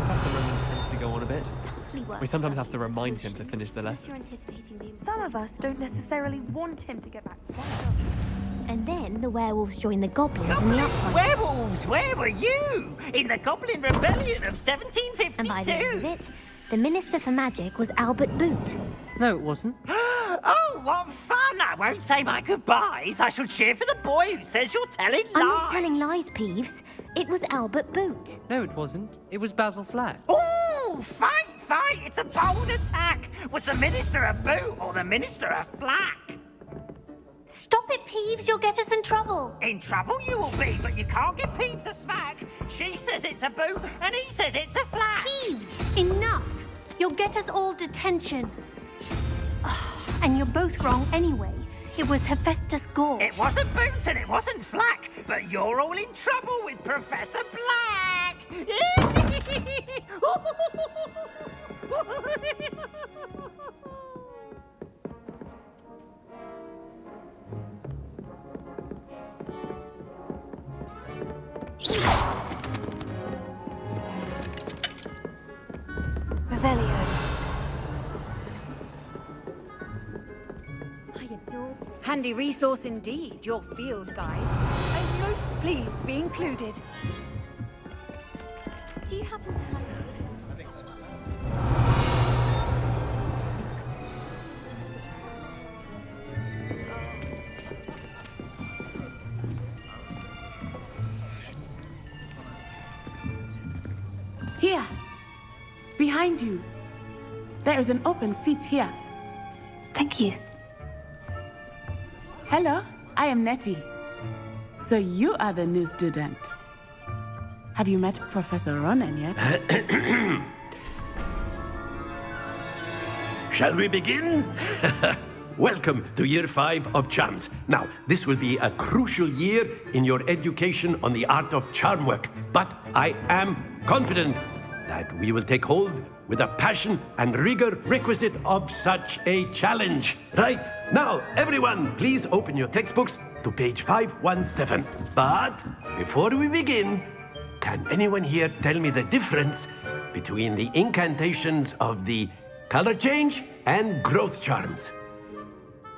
Professor Roman tends to go on a bit. We sometimes have to remind him to finish the lesson. Some of us don't necessarily want him to get back. And then the werewolves join the goblins in the uprising. Werewolves, where were you? In the Goblin Rebellion of 1752? And by the end of it, the Minister for Magic was Albert Boot. No, it wasn't. Oh, what fun! I won't say my goodbyes. I shall cheer for the boy who says you're telling lies. I'm not telling lies, Peeves. It was Albert Boot. No, it wasn't. It was Basil Flack. Ooh, fight! It's a bold attack. Was the Minister a boot or the Minister a flack? Stop it, Peeves. You'll get us in trouble. In trouble you will be, but you can't give Peeves a smack. She says it's a boot and he says it's a flack. Peeves, enough. You'll get us all detention. And you're both wrong anyway. It was Hephaestus Gore. It wasn't Boots and it wasn't Flack, but you're all in trouble with Professor Black. Revelio. Handy resource indeed, your field guide. I'm most pleased to be included. Do you happen to have... Here. Behind you. There is an open seat here. Thank you. Hello, I am Nettie. So you are the new student. Have you met Professor Ronan yet? Shall we begin? Welcome to Year 5 of Charms. Now, this will be a crucial year in your education on the art of charm work, but I am confident that we will take hold with the passion and rigor requisite of such a challenge. Right, now, everyone, please open your textbooks to page 517. But before we begin, can anyone here tell me the difference between the incantations of the color change and growth charms?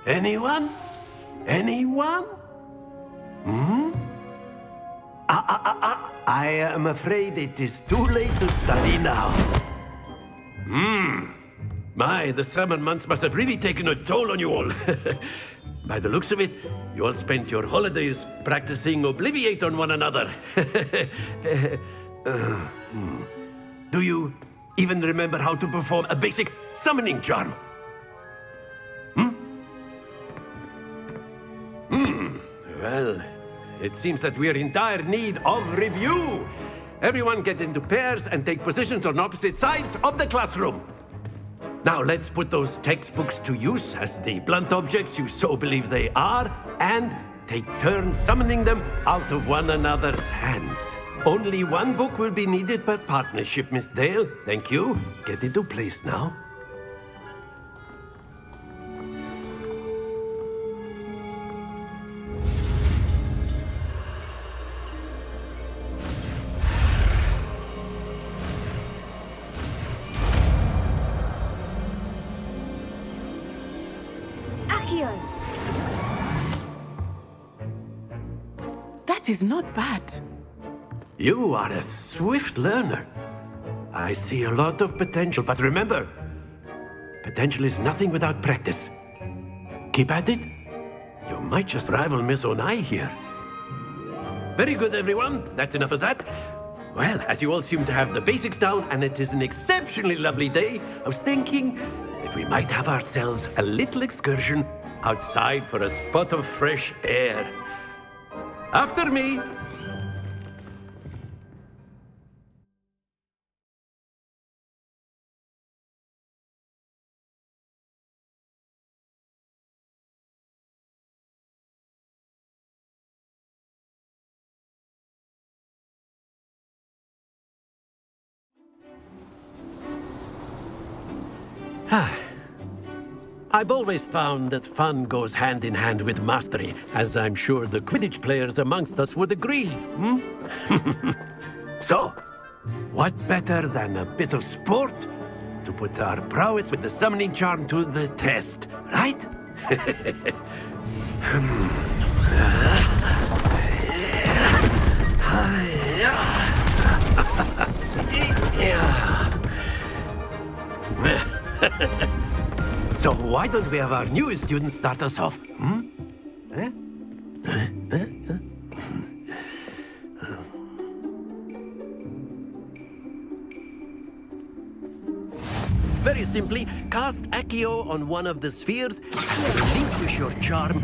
Anyone? Anyone? I am afraid it is too late to study now. My, the summer months must have really taken a toll on you all. By the looks of it, you all spent your holidays practicing Obliviate on one another. Do you even remember how to perform a basic summoning charm? Well, it seems that we are in dire need of review. Everyone get into pairs and take positions on opposite sides of the classroom. Now let's put those textbooks to use as the blunt objects you so believe they are, and take turns summoning them out of one another's hands. Only one book will be needed per partnership, Miss Dale. Thank you. Get into place now. That is not bad. You are a swift learner. I see a lot of potential, but remember, potential is nothing without practice. Keep at it. You might just rival Miss Onai here. Very good, everyone. That's enough of that. Well, as you all seem to have the basics down, and it is an exceptionally lovely day, I was thinking that we might have ourselves a little excursion outside for a spot of fresh air. After me! I've always found that fun goes hand in hand with mastery, as I'm sure the Quidditch players amongst us would agree, So, what better than a bit of sport to put our prowess with the summoning charm to the test, right? So why don't we have our newest student start us off? Very simply, cast Accio on one of the spheres and relinquish your charm.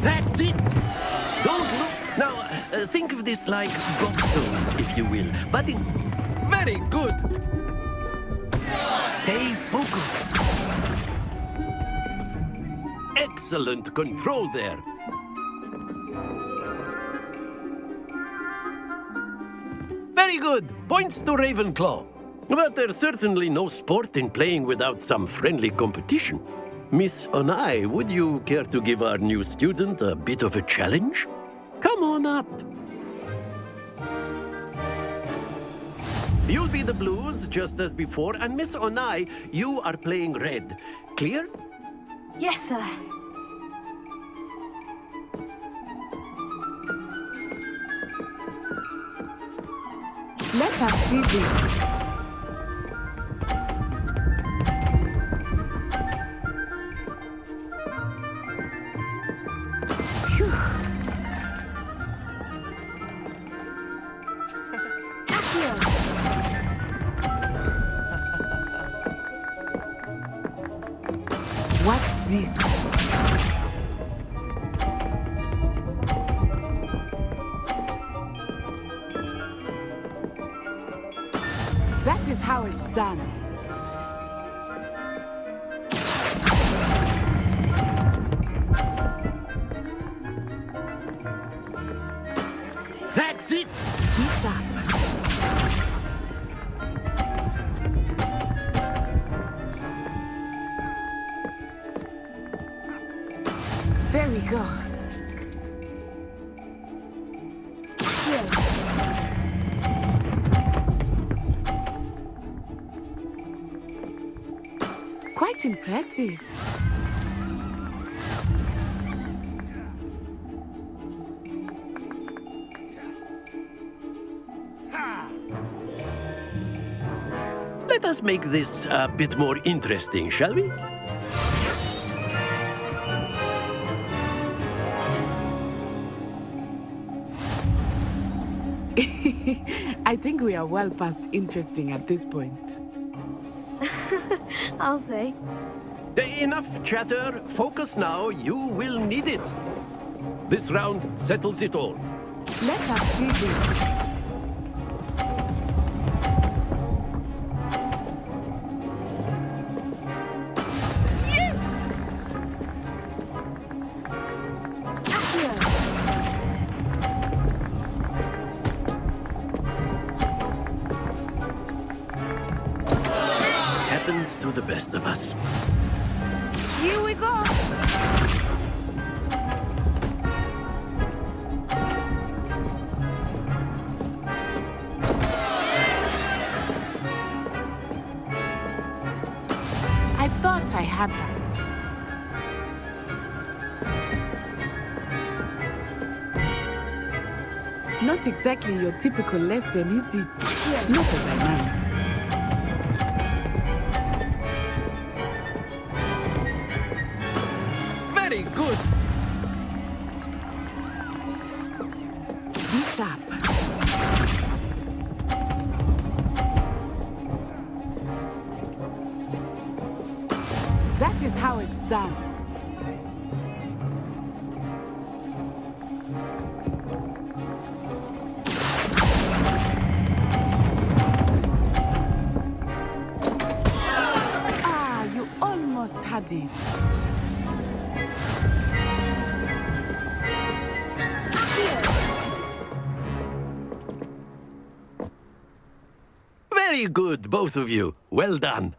That's it! Don't look... Now, think of this like gobstones, if you will, but in... Very good! Stay focused. Excellent control there. Very good. Points to Ravenclaw. But there's certainly no sport in playing without some friendly competition. Miss Onai, would you care to give our new student a bit of a challenge? Come on up. You'll be the blues, just as before, and Miss Onai, you are playing red. Clear? Yes, sir. Let us see this. Watch this. That is how it's done. That's it! Be sharp. There we go. Quite impressive. Let us make this a bit more interesting, shall we? I think we are well past interesting at this point. I'll say. Enough chatter. Focus now. You will need it. This round settles it all. Let us see this. Happens to the best of us. Here we go. I thought I had that. Not exactly your typical lesson, is it? Not as I meant. Very good. Be sharp. That is how it's done. Very good, both of you. Well done.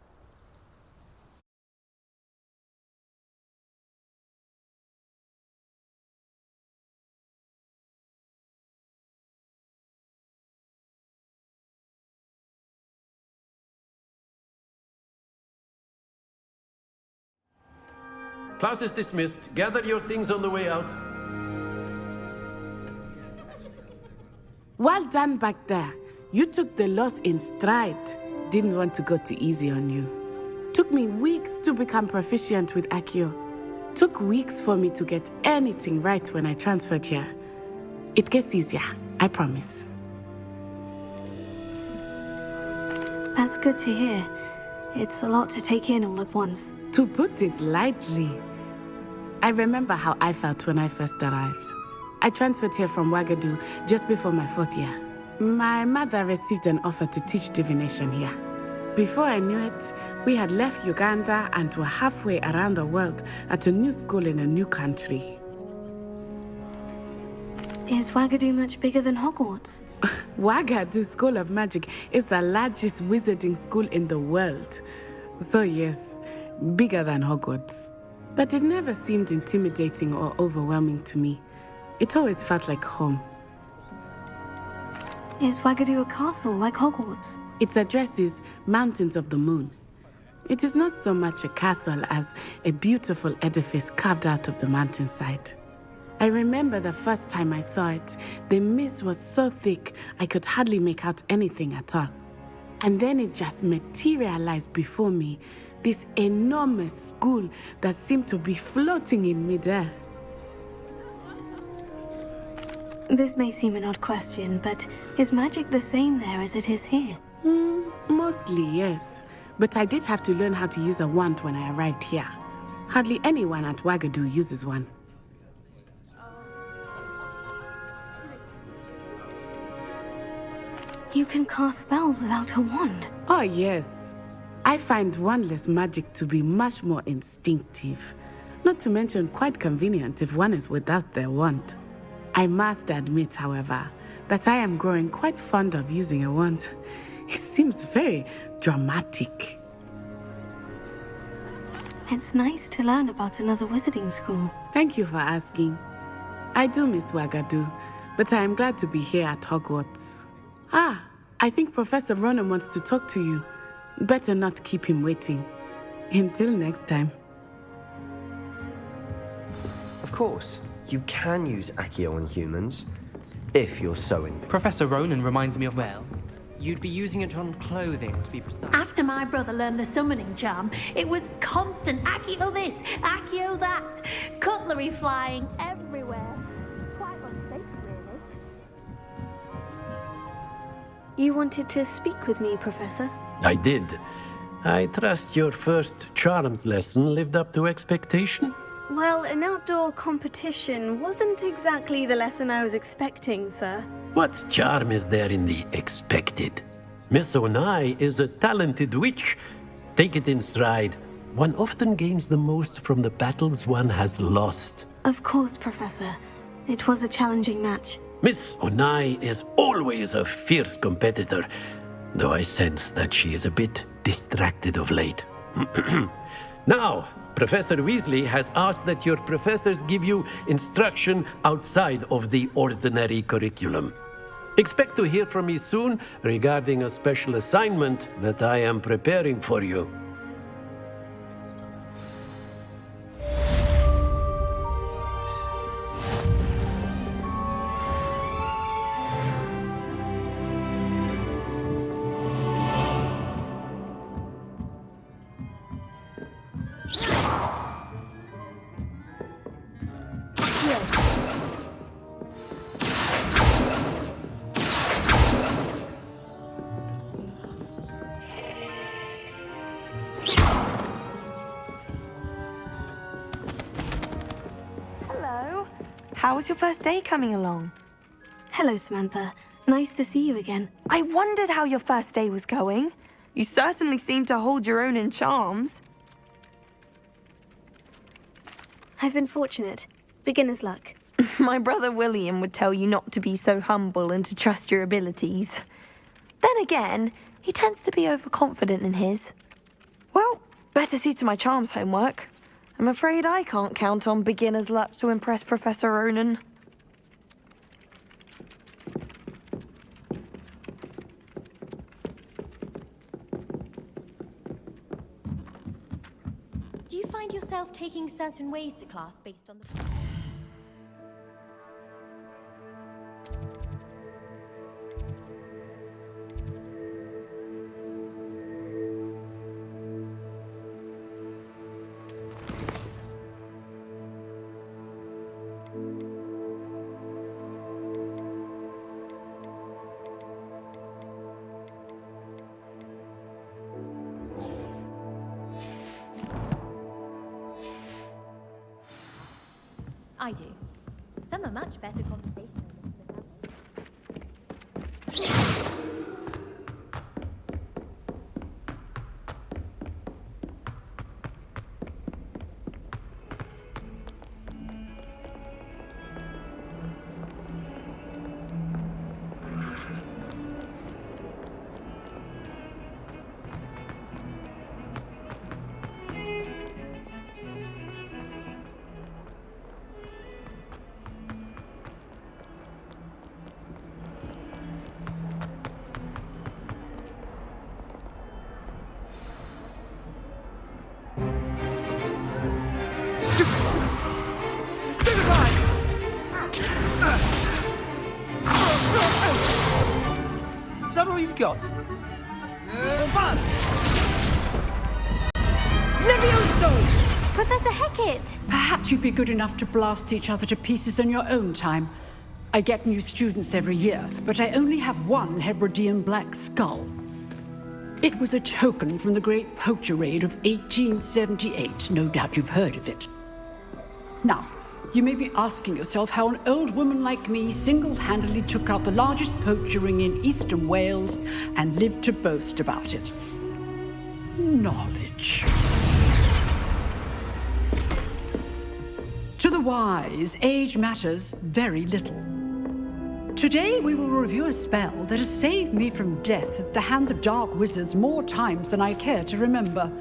Class is dismissed. Gather your things on the way out. Well done back there. You took the loss in stride. Didn't want to go too easy on you. Took me weeks to become proficient with Accio. Took weeks for me to get anything right when I transferred here. It gets easier, I promise. That's good to hear. It's a lot to take in all at once. To put it lightly, I remember how I felt when I first arrived. I transferred here from Ouagadougou just before my 4th year. My mother received an offer to teach divination here. Before I knew it, we had left Uganda and were halfway around the world at a new school in a new country. Is Ouagadougou much bigger than Hogwarts? Ouagadougou School of Magic is the largest wizarding school in the world. So yes, bigger than Hogwarts. But it never seemed intimidating or overwhelming to me. It always felt like home. Is Ouagadougou a castle like Hogwarts? Its address is Mountains of the Moon. It is not so much a castle as a beautiful edifice carved out of the mountainside. I remember the first time I saw it, the mist was so thick I could hardly make out anything at all. And then it just materialized before me, this enormous school that seemed to be floating in midair. This may seem an odd question, but is magic the same there as it is here? Mostly, yes. But I did have to learn how to use a wand when I arrived here. Hardly anyone at Ouagadougou uses one. You can cast spells without a wand? Oh, yes. I find wandless magic to be much more instinctive. Not to mention quite convenient if one is without their wand. I must admit, however, that I am growing quite fond of using a wand. It seems very dramatic. It's nice to learn about another wizarding school. Thank you for asking. I do miss Ouagadougou, but I am glad to be here at Hogwarts. I think Professor Ronan wants to talk to you. Better not keep him waiting. Until next time. Of course, you can use Accio on humans, if you're so in. Professor Ronan reminds me of, well, you'd be using it on clothing, to be precise. After my brother learned the summoning charm, it was constant Accio this, Accio that, cutlery flying everywhere. Quite unsafe, really. You wanted to speak with me, Professor? I did. I trust your first charms lesson lived up to expectation? Well, an outdoor competition wasn't exactly the lesson I was expecting, sir. What charm is there in the expected? Miss Onai is a talented witch. Take it in stride. One often gains the most from the battles one has lost. Of course, Professor. It was a challenging match. Miss Onai is always a fierce competitor, though I sense that she is a bit distracted of late. Now, Professor Weasley has asked that your professors give you instruction outside of the ordinary curriculum. Expect to hear from me soon regarding a special assignment that I am preparing for you. How was your first day coming along? Hello, Samantha. Nice to see you again. I wondered how your first day was going. You certainly seem to hold your own in charms. I've been fortunate. Beginner's luck. My brother William would tell you not to be so humble and to trust your abilities. Then again, He tends to be overconfident in his. Well, better see to my charms homework. I'm afraid I can't count on beginner's luck to impress Professor Ronan. Do you find yourself taking certain ways to class based on the... I do. Some are much better conversationalists than others. Is that all you've got? Levioso! Professor Hecat! Perhaps you'd be good enough to blast each other to pieces in your own time. I get new students every year, but I only have one Hebridean black skull. It was a token from the Great Poacher Raid of 1878. No doubt you've heard of it. Now, you may be asking yourself how an old woman like me single-handedly took out the largest poacher ring in eastern Wales and lived to boast about it. Knowledge. To the wise, age matters very little. Today we will review a spell that has saved me from death at the hands of dark wizards more times than I care to remember.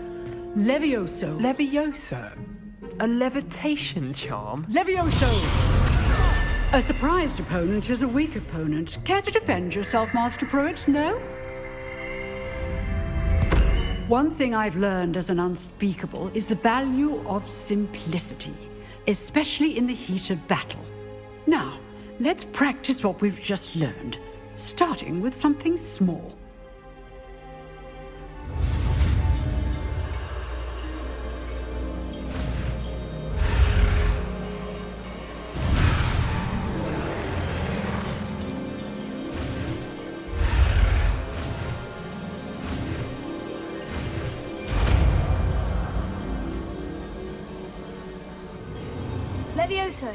Levioso. Levioso? A levitation charm? Levioso! A surprised opponent is a weak opponent. Care to defend yourself, Master Pruitt? No? One thing I've learned as an unspeakable is the value of simplicity, especially in the heat of battle. Now, let's practice what we've just learned, starting with something small. Levioso.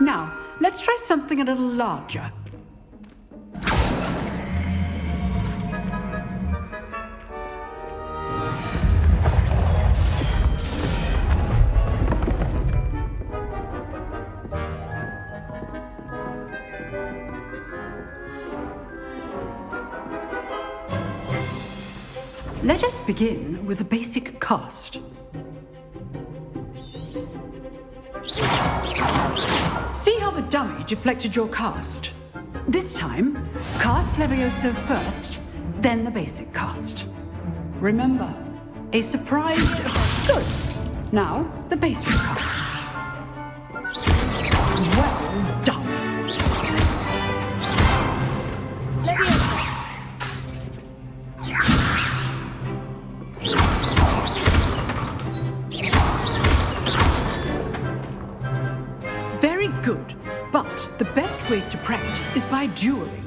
Now, let's try something a little larger. Let us begin with the basic cast. See how the dummy deflected your cast? This time, cast Levioso first, then the basic cast. Remember, a surprise... Good. Now, the basic cast. Well done. Levioso. Very good, but the best way to practice is by dueling.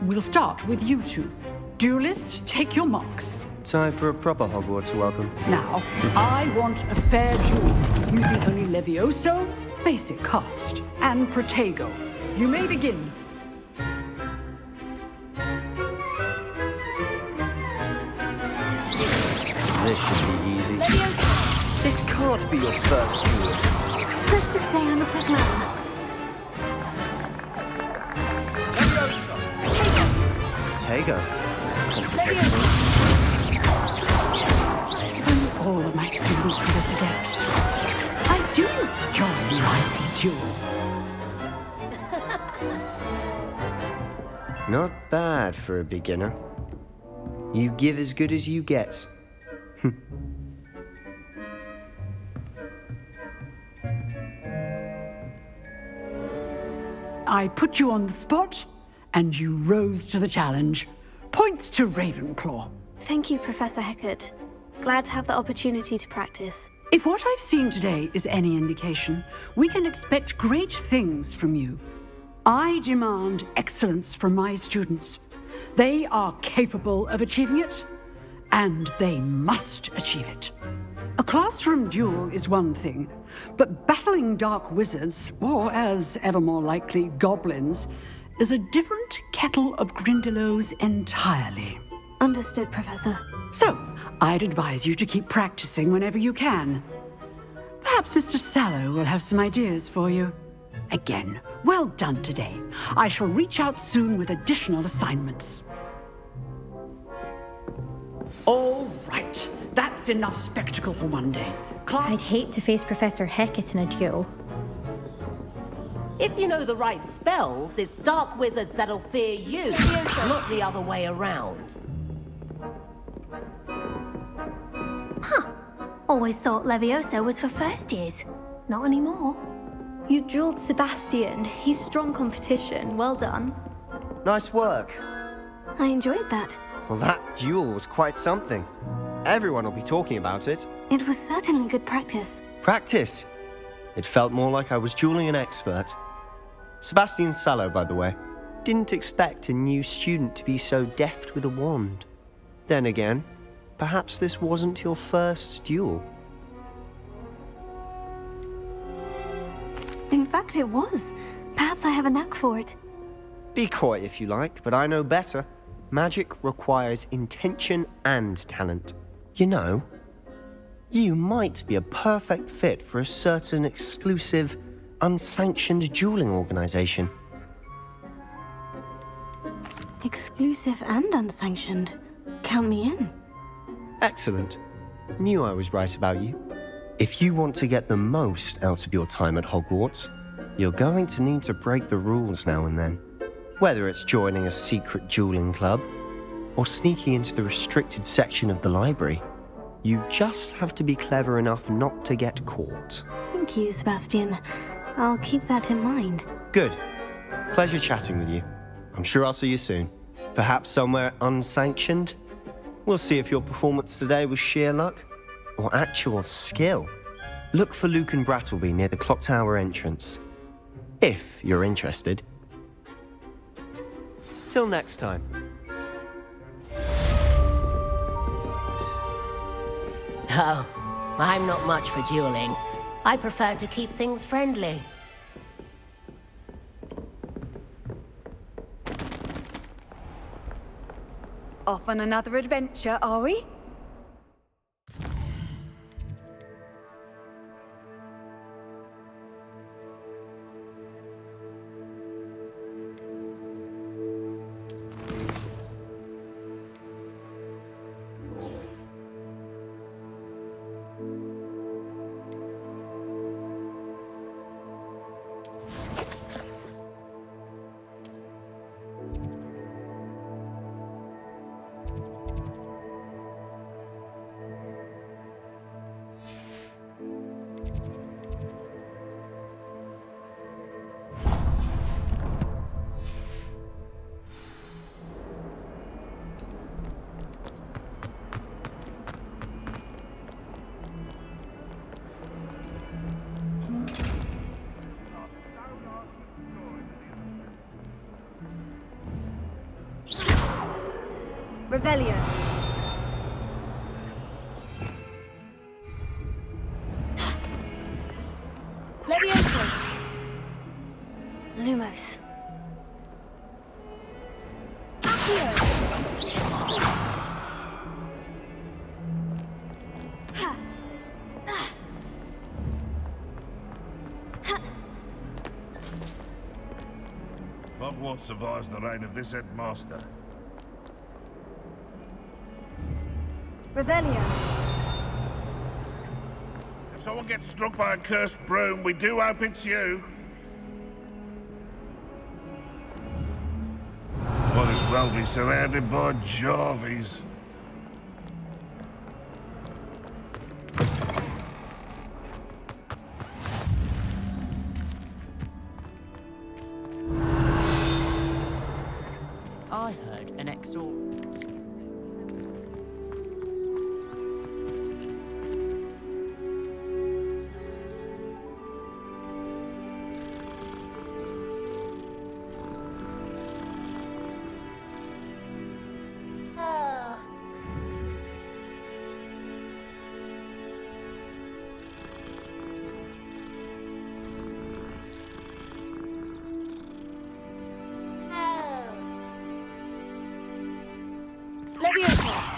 We'll start with you two. Duelists, take your marks. Time for a proper Hogwarts welcome. Now, I want a fair duel, using only Levioso, basic cast, and Protego. You may begin. This should be easy. This can't be your first duel. Let's just say I'm a quick learner. Protego. All of my students for this event. I do enjoy my duel. Not bad for a beginner. You give as good as you get. I put you on the spot, and you rose to the challenge. Points to Ravenclaw. Thank you, Professor Hecat. Glad to have the opportunity to practice. If what I've seen today is any indication, we can expect great things from you. I demand excellence from my students. They are capable of achieving it, and they must achieve it. A classroom duel is one thing, but battling dark wizards, or as ever more likely, goblins, is a different kettle of Grindylows entirely. Understood, Professor. So, I'd advise you to keep practicing whenever you can. Perhaps Mr. Sallow will have some ideas for you. Again, well done today. I shall reach out soon with additional assignments. All right. That's enough spectacle for one day. I'd hate to face Professor Hecat in a duel. If you know the right spells, it's dark wizards that'll fear you, not the other way around. Huh. Always thought Levioso was for first years. Not anymore. You dueled Sebastian. He's strong competition. Well done. Nice work. I enjoyed that. Well, that duel was quite something. Everyone will be talking about it. It was certainly good practice. Practice? It felt more like I was dueling an expert. Sebastian Sallow, by the way. Didn't expect a new student to be so deft with a wand. Then again, perhaps this wasn't your first duel. In fact, it was. Perhaps I have a knack for it. Be coy if you like, but I know better. Magic requires intention and talent. You know, you might be a perfect fit for a certain exclusive, unsanctioned dueling organization. Exclusive and unsanctioned. Count me in. Excellent. Knew I was right about you. If you want to get the most out of your time at Hogwarts, you're going to need to break the rules now and then. Whether it's joining a secret dueling club, or sneaking into the restricted section of the library, you just have to be clever enough not to get caught. Thank you, Sebastian. I'll keep that in mind. Good. Pleasure chatting with you. I'm sure I'll see you soon. Perhaps somewhere unsanctioned? We'll see if your performance today was sheer luck or actual skill. Look for Luke and Brattleby near the clock tower entrance, if you're interested. Till next time. Oh, I'm not much for dueling. I prefer to keep things friendly. Off on another adventure, are we? Revelio. Levioso. Lumos. Hogwarts survives the reign of this headmaster. Revelio. If someone gets struck by a cursed broom, we do hope it's you. Might as well be surrounded by Jarvies. I heard an exor. Leviosa.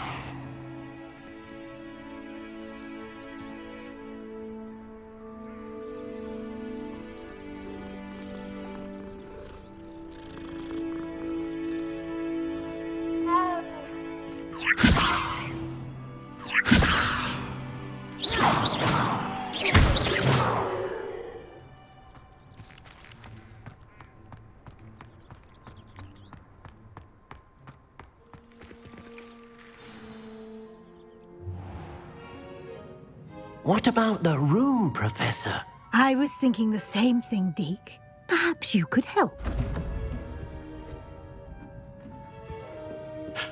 What about the room, Professor? I was thinking the same thing, Deke. Perhaps you could help.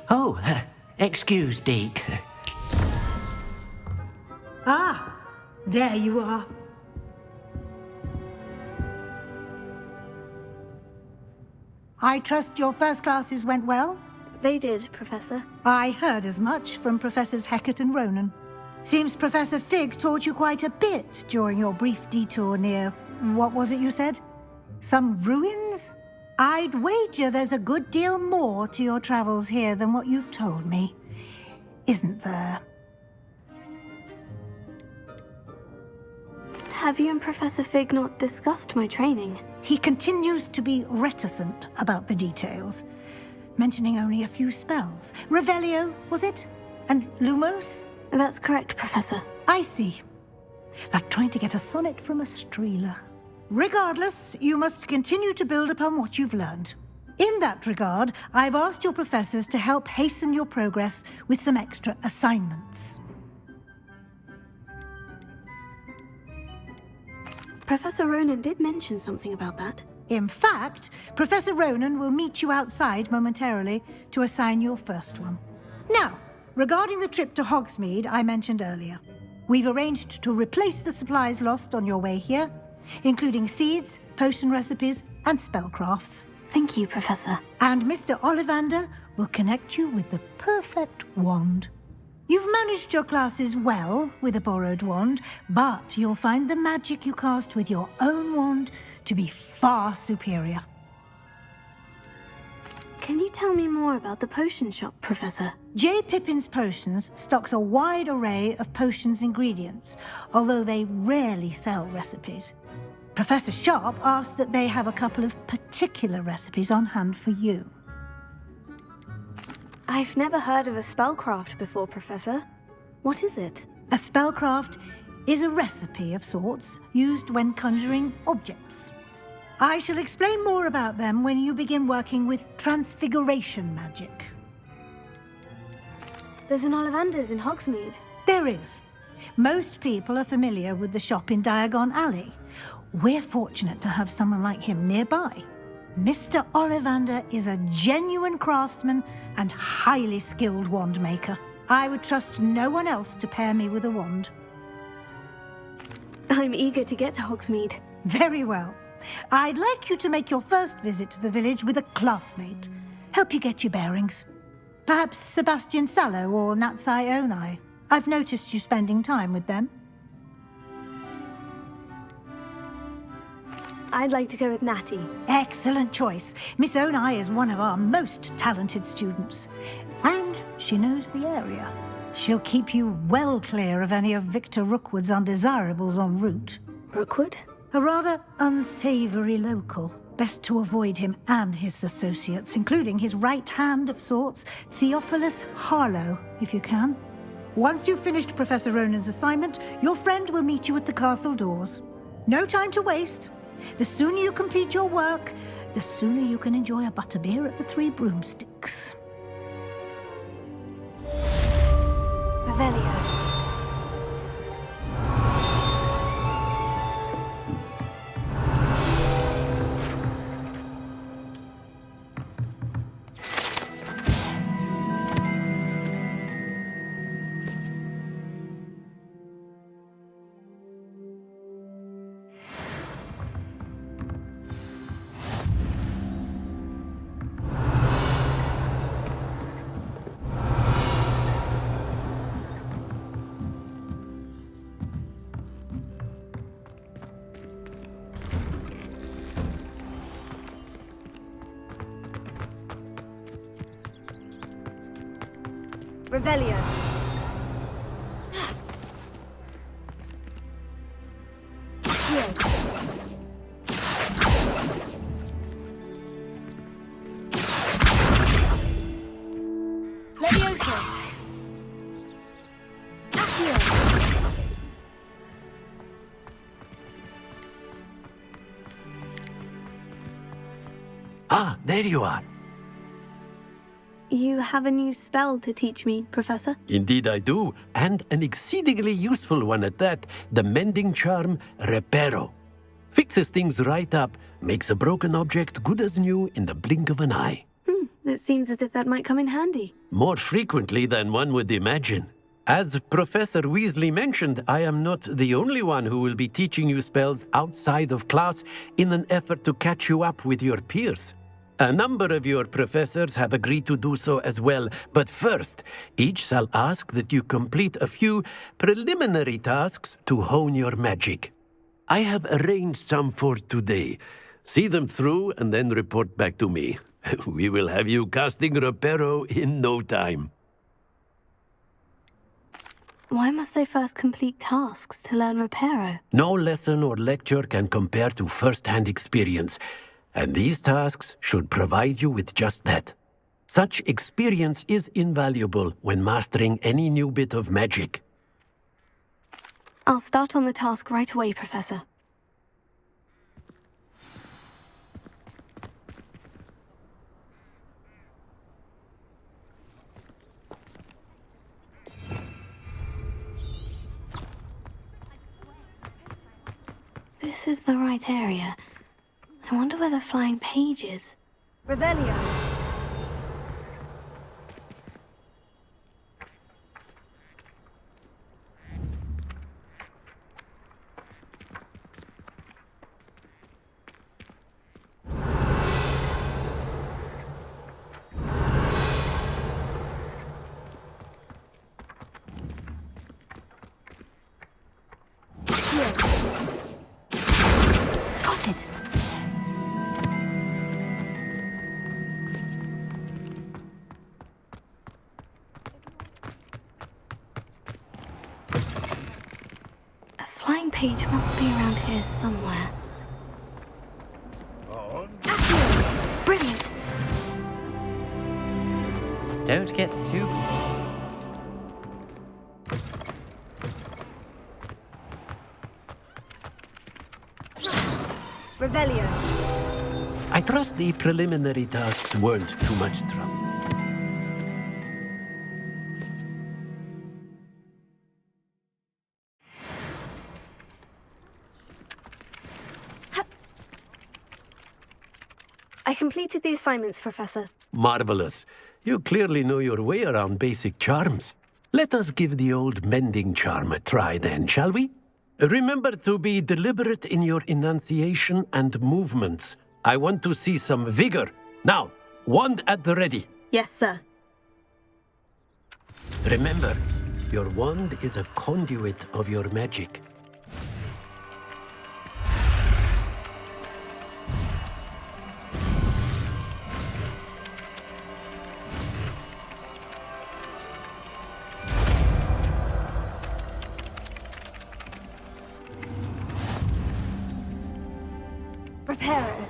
Oh, excuse, Deke. Ah, there you are. I trust your first classes went well? They did, Professor. I heard as much from Professors Hecat and Ronan. Seems Professor Fig taught you quite a bit during your brief detour near... what was it you said? Some ruins? I'd wager there's a good deal more to your travels here than what you've told me. Isn't there? Have you and Professor Fig not discussed my training? He continues to be reticent about the details, mentioning only a few spells. Revelio, was it? And Lumos? That's correct, Professor. I see. Like trying to get a sonnet from a streeler. Regardless, you must continue to build upon what you've learned. In that regard, I've asked your professors to help hasten your progress with some extra assignments. Professor Ronan did mention something about that. In fact, Professor Ronan will meet you outside momentarily to assign your first one. Now, regarding the trip to Hogsmeade I mentioned earlier, we've arranged to replace the supplies lost on your way here, including seeds, potion recipes, and spellcrafts. Thank you, Professor. And Mr. Ollivander will connect you with the perfect wand. You've managed your classes well with a borrowed wand, but you'll find the magic you cast with your own wand to be far superior. Can you tell me more about the potion shop, Professor? J. Pippin's Potions stocks a wide array of potions ingredients, although they rarely sell recipes. Professor Sharp asks that they have a couple of particular recipes on hand for you. I've never heard of a spellcraft before, Professor. What is it? A spellcraft is a recipe of sorts used when conjuring objects. I shall explain more about them when you begin working with transfiguration magic. There's an Ollivander's in Hogsmeade. There is. Most people are familiar with the shop in Diagon Alley. We're fortunate to have someone like him nearby. Mr. Ollivander is a genuine craftsman and highly skilled wand maker. I would trust no one else to pair me with a wand. I'm eager to get to Hogsmeade. Very well. I'd like you to make your first visit to the village with a classmate. Help you get your bearings. Perhaps Sebastian Sallow or Natsai Onai. I've noticed you spending time with them. I'd like to go with Natty. Excellent choice. Miss Onai is one of our most talented students. And she knows the area. She'll keep you well clear of any of Victor Rookwood's undesirables en route. Rookwood? A rather unsavory local. Best to avoid him and his associates, including his right hand of sorts, Theophilus Harlow, if you can. Once you've finished Professor Ronan's assignment, your friend will meet you at the castle doors. No time to waste. The sooner you complete your work, the sooner you can enjoy a butterbeer at the Three Broomsticks. Revelio. Revelio. Levioso. Accio. Ah, there you are. You have a new spell to teach me, Professor? Indeed I do, and an exceedingly useful one at that, the mending charm Reparo. Fixes things right up, makes a broken object good as new in the blink of an eye. It seems as if that might come in handy. More frequently than one would imagine. As Professor Weasley mentioned, I am not the only one who will be teaching you spells outside of class in an effort to catch you up with your peers. A number of your professors have agreed to do so as well, but first, each shall ask that you complete a few preliminary tasks to hone your magic. I have arranged some for today. See them through and then report back to me. We will have you casting Reparo in no time. Why must I first complete tasks to learn Reparo? No lesson or lecture can compare to first-hand experience. And these tasks should provide you with just that. Such experience is invaluable when mastering any new bit of magic. I'll start on the task right away, Professor. This is the right area. I wonder where the flying page is. Revelio. Got it. A flying page must be around here somewhere. Brilliant. Don't get too... Revelio. I trust the preliminary tasks weren't too much trouble. I completed the assignments, Professor. Marvelous. You clearly know your way around basic charms. Let us give the old mending charm a try then, shall we? Remember to be deliberate in your enunciation and movements. I want to see some vigor. Now, wand at the ready. Yes, sir. Remember, your wand is a conduit of your magic. Reparo.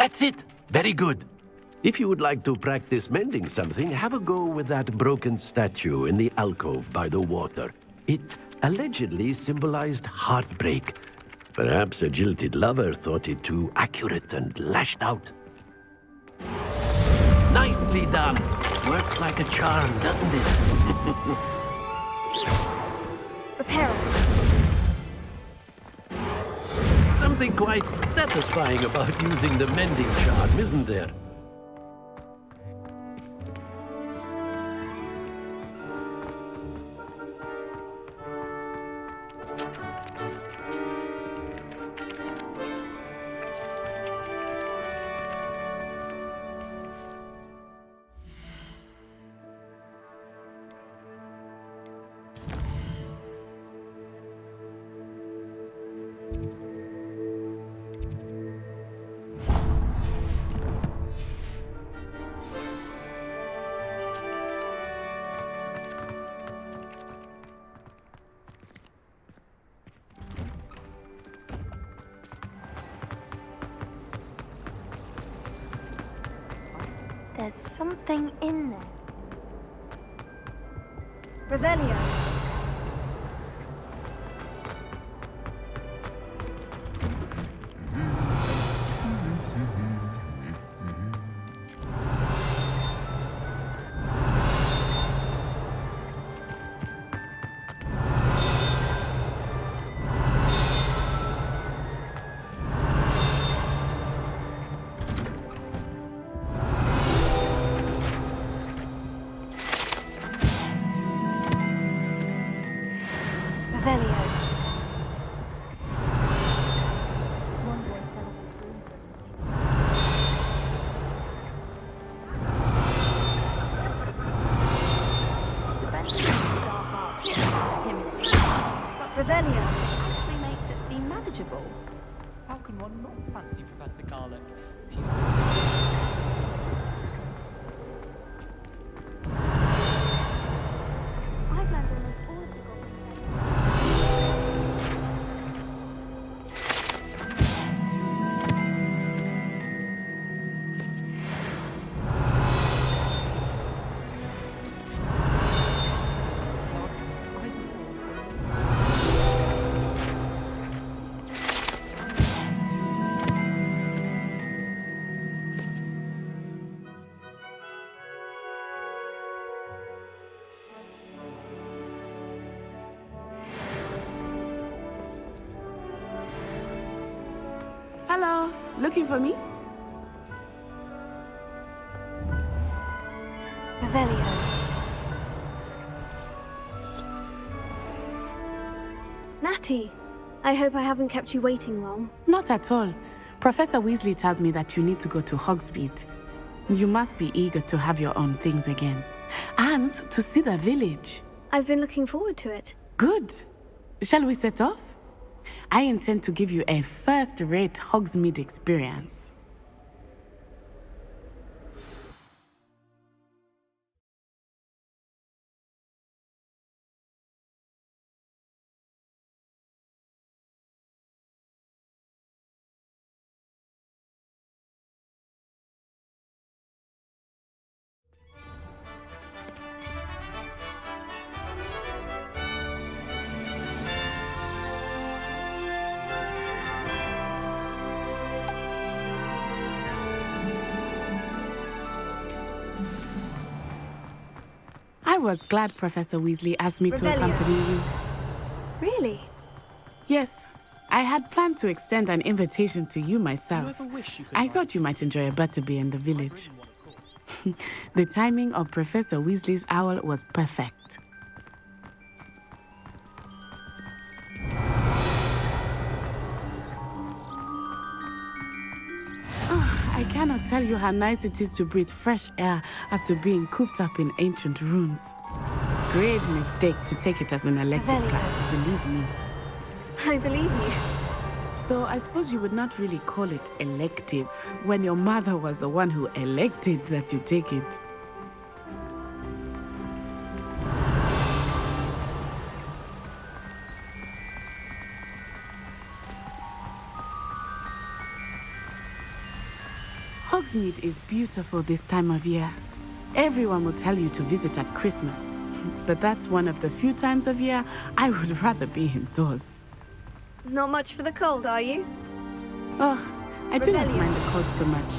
That's it. Very good. If you would like to practice mending something, have a go with that broken statue in the alcove by the water. It allegedly symbolized heartbreak. Perhaps a jilted lover thought it too accurate and lashed out. Nicely done. Works like a charm, doesn't it? Repairer. Something quite satisfying about using the mending charm, isn't there? There's something in there. Revelio. Revelio actually makes it seem manageable. How can one not fancy Professor Garlic? I've learned almost all of the goblin. Hello, looking for me? Revelio. Natty, I hope I haven't kept you waiting long. Not at all. Professor Weasley tells me that you need to go to Hogsmeade. You must be eager to have your own things again. And to see the village. I've been looking forward to it. Good. Shall we set off? I intend to give you a first-rate Hogsmeade experience. I was glad Professor Weasley asked me to accompany you. Really? Yes. I had planned to extend an invitation to you myself. I thought you might enjoy a butterbeer in the village. The timing of Professor Weasley's owl was perfect. I cannot tell you how nice it is to breathe fresh air after being cooped up in ancient ruins. Grave mistake to take it as an elective class, believe me. I believe you. Though I suppose you would not really call it elective when your mother was the one who elected that you take it. Hogsmeade is beautiful this time of year. Everyone will tell you to visit at Christmas. But that's one of the few times of year I would rather be indoors. Not much for the cold, are you? Oh, I do not mind the cold so much.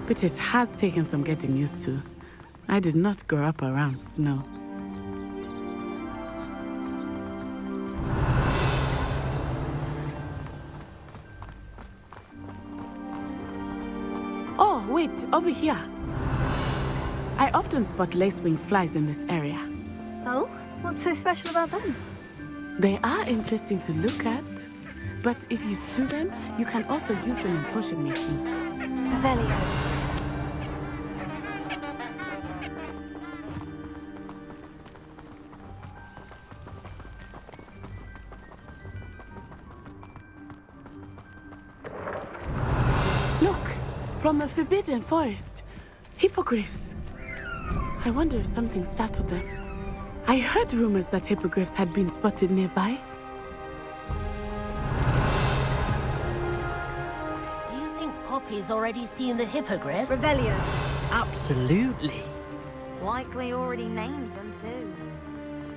But it has taken some getting used to. I did not grow up around snow. Oh, wait, over here. I often spot lacewing flies in this area. Oh? What's so special about them? They are interesting to look at, but if you stew them, you can also use them in potion making. Revelio. Look, from the Forbidden Forest. Hippogriffs. I wonder if something startled them. I heard rumors that hippogriffs had been spotted nearby. Do you think Poppy's already seen the hippogriffs? Revelio. Absolutely. Likely already named them too.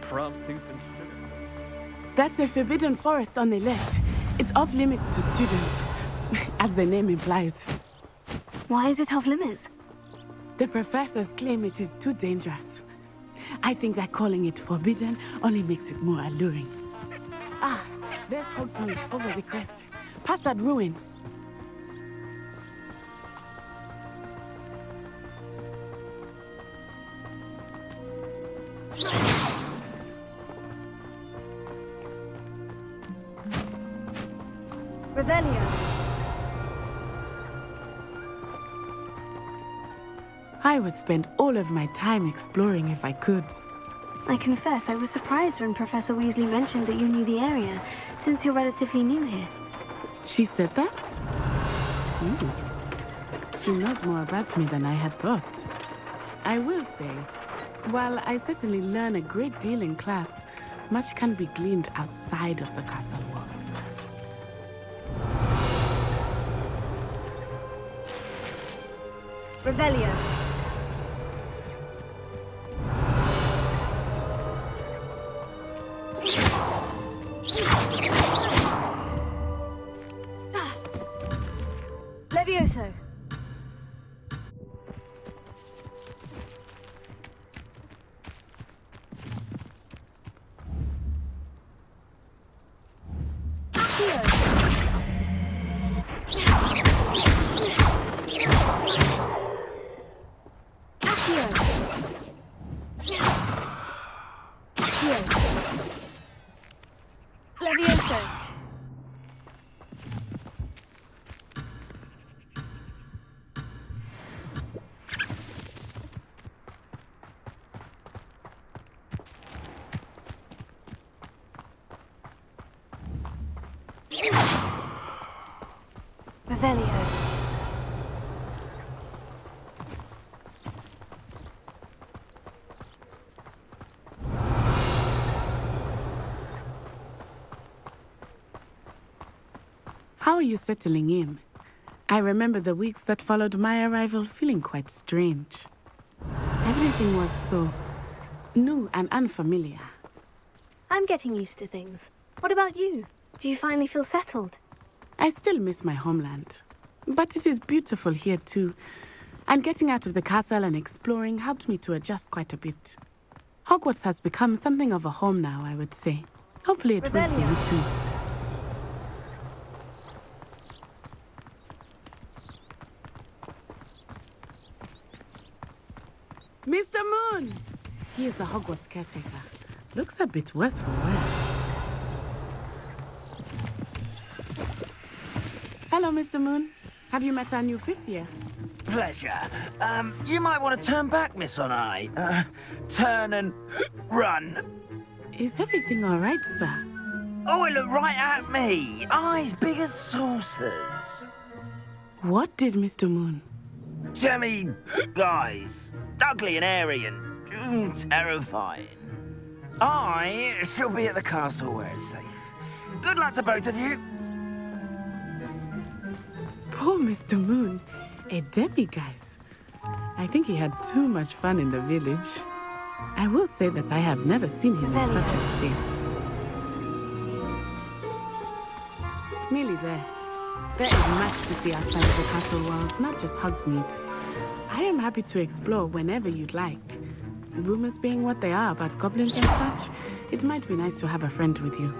Prancing and sugar. That's the Forbidden Forest on the left. It's off limits to students, as the name implies. Why is it off limits? The professors claim it is too dangerous. I think that calling it forbidden only makes it more alluring. Ah, there's Hogsmeade over the crest. Past that ruin. Revelio. I would spend all of my time exploring if I could. I confess, I was surprised when Professor Weasley mentioned that you knew the area, since you're relatively new here. She said that? She knows more about me than I had thought. I will say, while I certainly learn a great deal in class, much can be gleaned outside of the castle walls. Revelio. Levioso. Levioso. Revelio. How are you settling in? I remember the weeks that followed my arrival feeling quite strange. Everything was so new and unfamiliar. I'm getting used to things. What about you? Do you finally feel settled? I still miss my homeland. But it is beautiful here too. And getting out of the castle and exploring helped me to adjust quite a bit. Hogwarts has become something of a home now, I would say. Hopefully it will for you too. Mr. Moon! He is the Hogwarts caretaker. Looks a bit worse for wear. Hello, Mr. Moon. Have you met our new fifth year? Pleasure. You might want to turn back, Miss On Eye. Turn and run. Is everything all right, sir? Oh, it looked right at me. Eyes big as saucers. What did Mr. Moon? Jemmy guys. Ugly and airy and terrifying. I shall be at the castle where it's safe. Good luck to both of you. Poor Mr. Moon. A demiguise? I think he had too much fun in the village. I will say that I have never seen him in such a state. Nearly there. There is much to see outside of the castle walls, not just Hogsmeade. I am happy to explore whenever you'd like. Rumors being what they are about goblins and such, it might be nice to have a friend with you.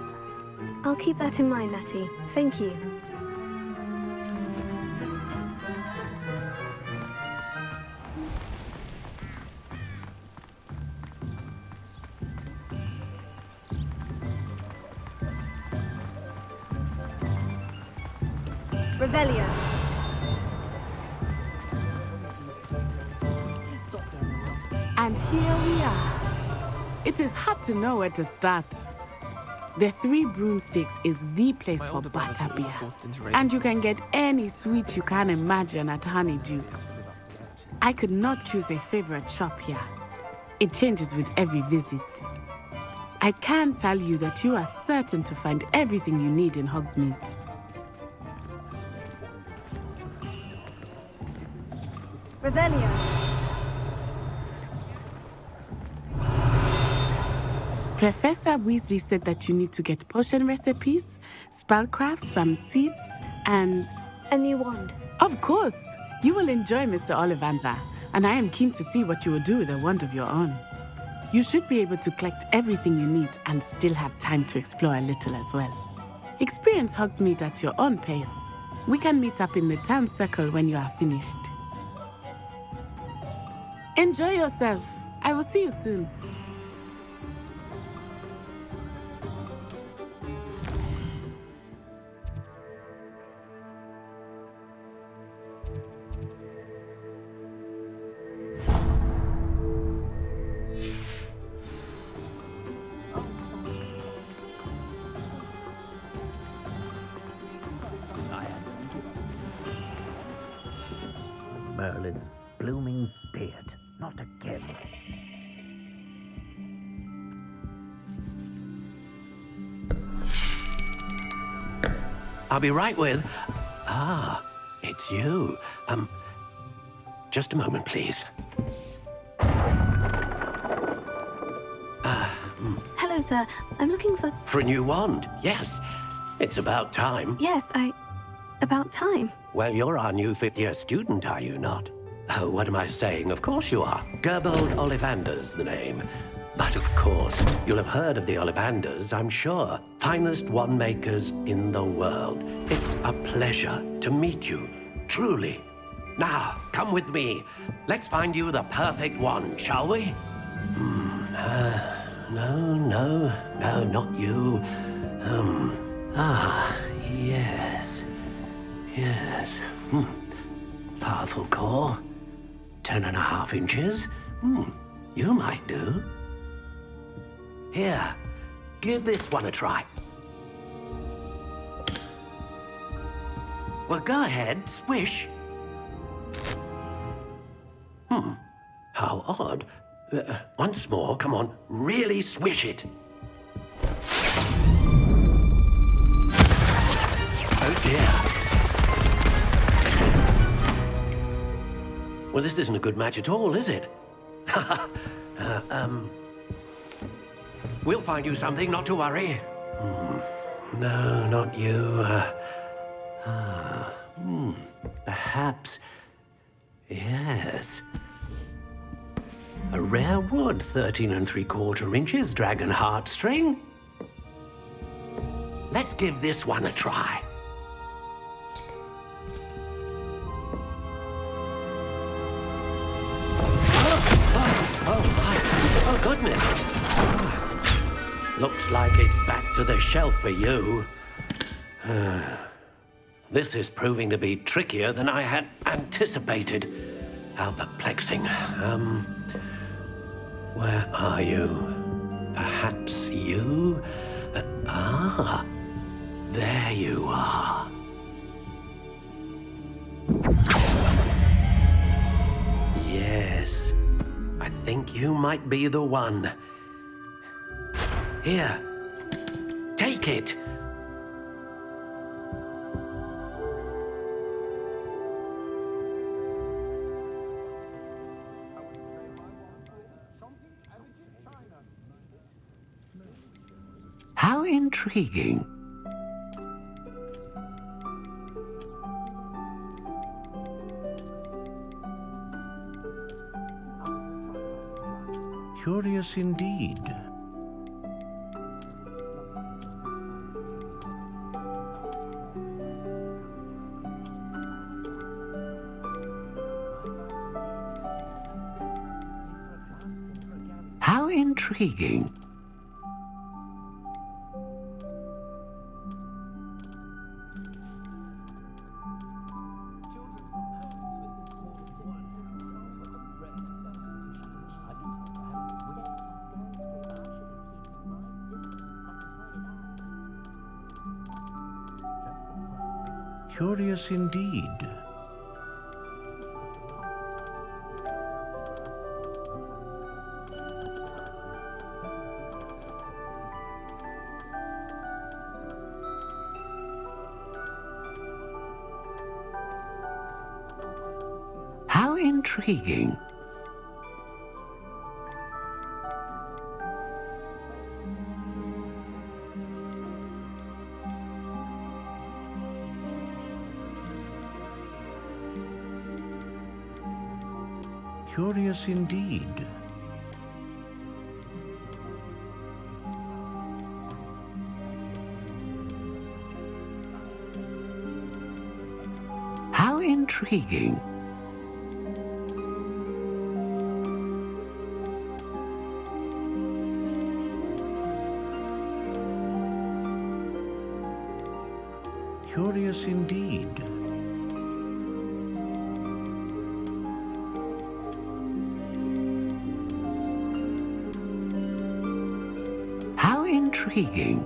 I'll keep that in mind, Natty. Thank you. Revelio. And here we are. It is hard to know where to start. The Three Broomsticks is the place for butterbeer. And you can get any sweet you can imagine at Honeydukes. I could not choose a favorite shop here. It changes with every visit. I can tell you that you are certain to find everything you need in Hogsmeade. Revelio. Professor Weasley said that you need to get potion recipes, spellcrafts, some seeds, and... a new wand. Of course! You will enjoy Mr. Ollivander, and I am keen to see what you will do with a wand of your own. You should be able to collect everything you need and still have time to explore a little as well. Experience Hogsmeade at your own pace. We can meet up in the town circle when you are finished. Enjoy yourself. I will see you soon. Merlin's blooming beard. Not again. I'll be right with... Ah, it's you. Just a moment, please. Hello, sir. I'm looking for... For a new wand, yes. It's about time. Yes, about time. Well, you're our new fifth-year student, are you not? Oh, what am I saying? Of course you are. Gerbold Ollivander's the name. But of course, you'll have heard of the Ollivanders, I'm sure. Finest wand makers in the world. It's a pleasure to meet you, truly. Now, come with me. Let's find you the perfect wand, shall we? No, not you. Yes. Powerful core. 10.5 inches. You might do. Here, give this one a try. Well, go ahead, swish. How odd. Once more, come on, really swish it. Oh dear. Well, this isn't a good match at all, is it? We'll find you something, not to worry. No, not you. Perhaps... Yes. A rare wood, 13 3/4 inches, dragon heartstring. Let's give this one a try. Oh, goodness. Looks like it's back to the shelf for you. This is proving to be trickier than I had anticipated. How perplexing. Where are you? Perhaps you? There you are. Yes, I think you might be the one. Here, take it. How intriguing. Curious indeed. How intriguing. Curious indeed. How intriguing. Curious indeed. How intriguing. Curious indeed. How intriguing.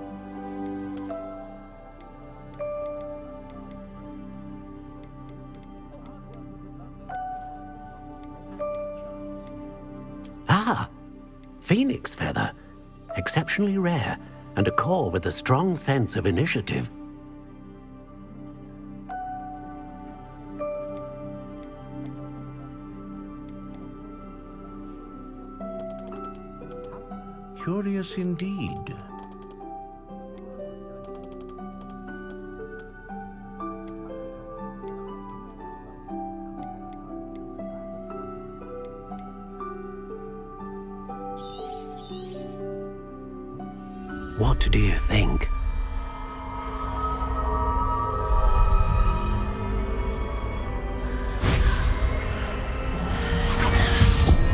Ah, phoenix feather. Exceptionally rare, and a core with a strong sense of initiative. Curious indeed. What do you think?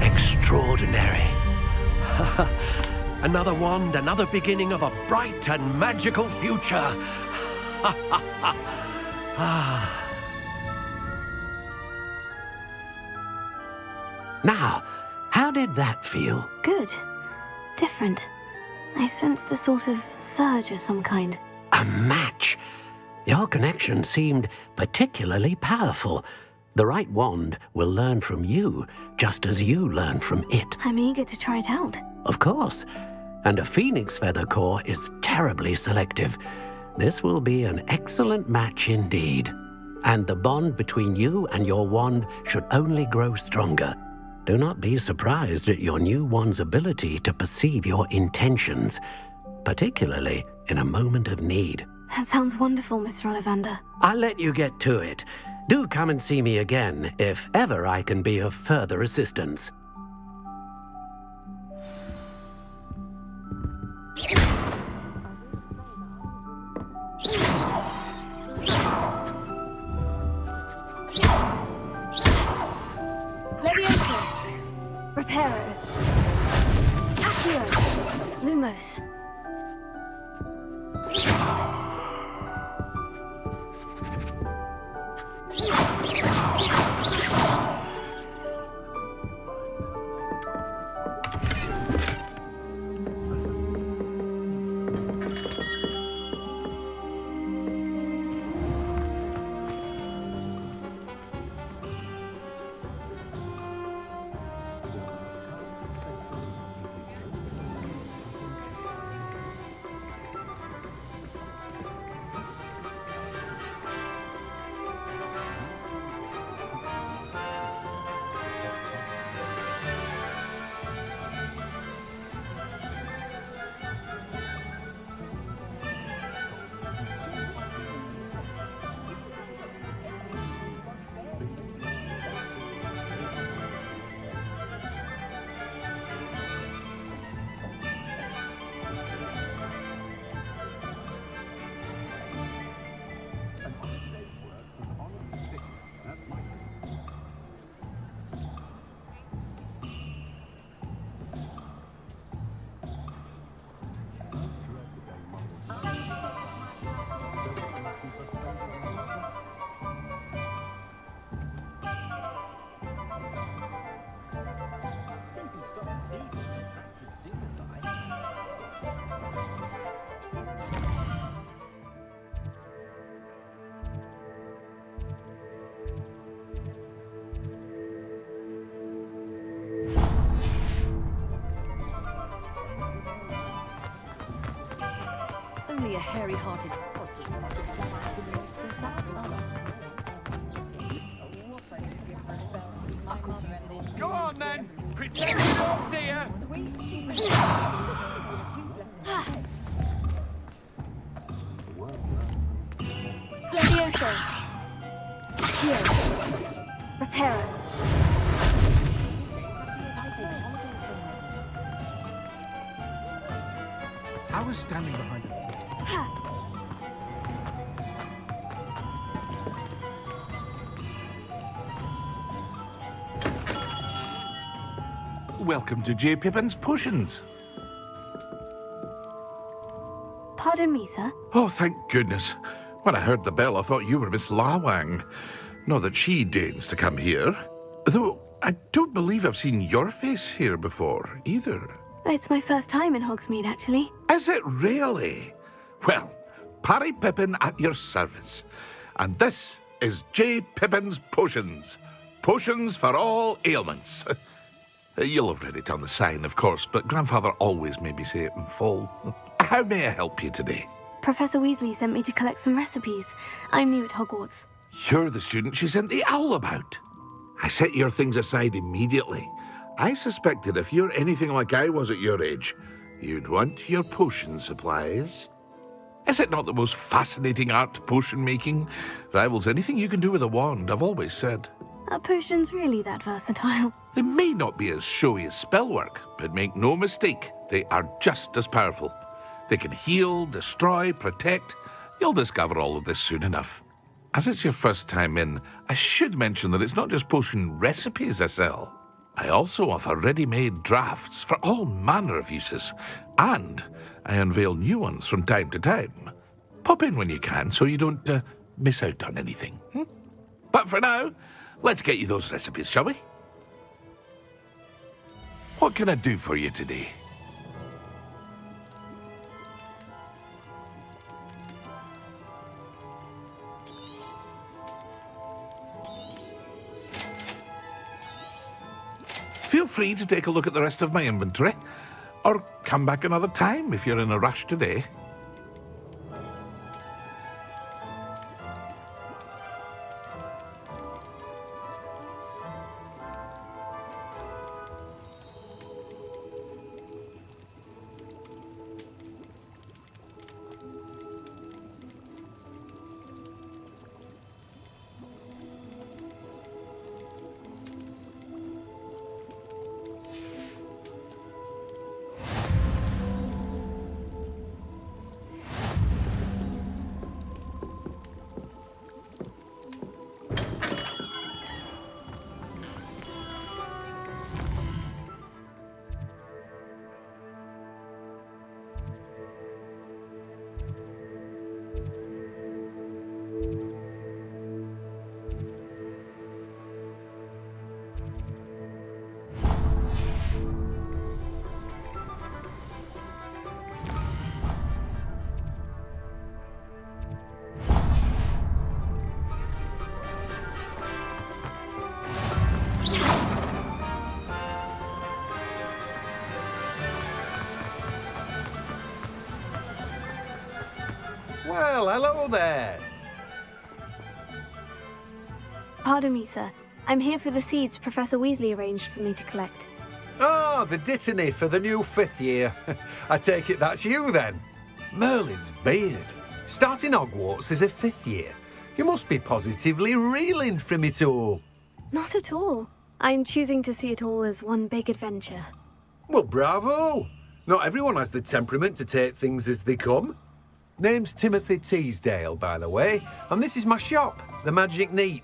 Extraordinary. Another wand, another beginning of a bright and magical future. Now, how did that feel? Good. Different. I sensed a sort of surge of some kind. A match. Your connection seemed particularly powerful. The right wand will learn from you, just as you learn from it. I'm eager to try it out. Of course. And a phoenix feather core is terribly selective. This will be an excellent match indeed. And the bond between you and your wand should only grow stronger. Do not be surprised at your new wand's ability to perceive your intentions, particularly in a moment of need. That sounds wonderful, Mr. Ollivander. I'll let you get to it. Do come and see me again if ever I can be of further assistance. Levioso. Reparo. Accio. Lumos. Only a hairy-hearted... Go on then! Pretend you walked here! Levioso. Here. Reparo. I was standing behind her. Welcome to J. Pippin's Potions. Pardon me, sir. Oh, thank goodness. When I heard the bell, I thought you were Miss Lawang. Not that she deigns to come here. Though I don't believe I've seen your face here before, either. It's my first time in Hogsmeade, actually. Is it really? Well, Parry Pippin at your service. And this is J. Pippin's Potions. Potions for all ailments. You'll have read it on the sign, of course, but Grandfather always made me say it in full. How may I help you today? Professor Weasley sent me to collect some recipes. I'm new at Hogwarts. You're the student she sent the owl about. I set your things aside immediately. I suspected if you're anything like I was at your age, you'd want your potion supplies. Is it not the most fascinating art, potion making? Rivals anything you can do with a wand, I've always said. Are potions really that versatile? They may not be as showy as spellwork, but make no mistake, they are just as powerful. They can heal, destroy, protect. You'll discover all of this soon enough. As it's your first time in, I should mention that it's not just potion recipes I sell. I also offer ready-made drafts for all manner of uses, and I unveil new ones from time to time. Pop in when you can so you don't miss out on anything. But for now, let's get you those recipes, shall we? What can I do for you today? Feel free to take a look at the rest of my inventory, or come back another time if you're in a rush today. Well, hello there. Pardon me, sir. I'm here for the seeds Professor Weasley arranged for me to collect. Oh, the dittany for the new 5th year. I take it that's you, then. Merlin's beard. Starting Hogwarts as a 5th year. You must be positively reeling from it all. Not at all. I'm choosing to see it all as one big adventure. Well, bravo. Not everyone has the temperament to take things as they come. Name's Timothy Teasdale, by the way, and this is my shop, the Magic Neep.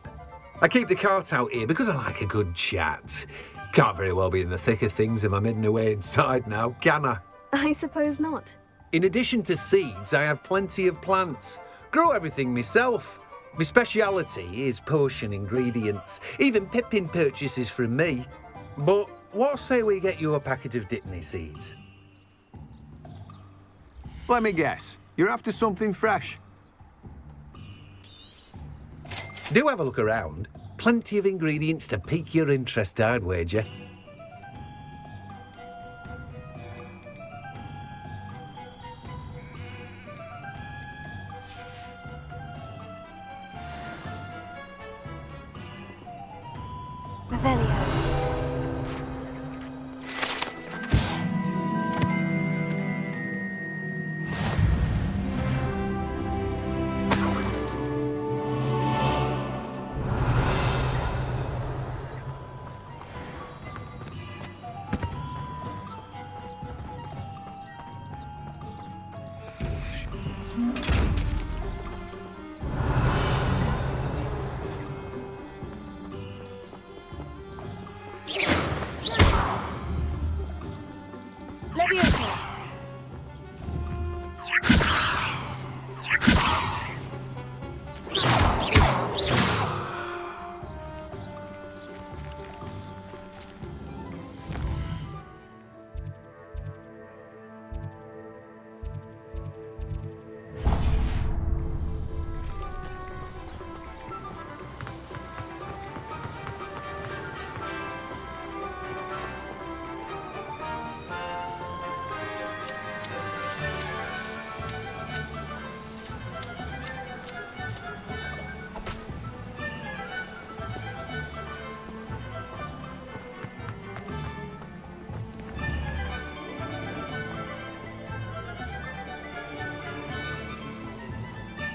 I keep the cart out here because I like a good chat. Can't very well be in the thick of things if I'm hidden away inside now, can I? I suppose not. In addition to seeds, I have plenty of plants. Grow everything myself. My speciality is potion ingredients. Even Pippin purchases from me. But what say we get you a packet of Dittany seeds? Let me guess. You're after something fresh. Do have a look around. Plenty of ingredients to pique your interest, I'd wager. Revelio.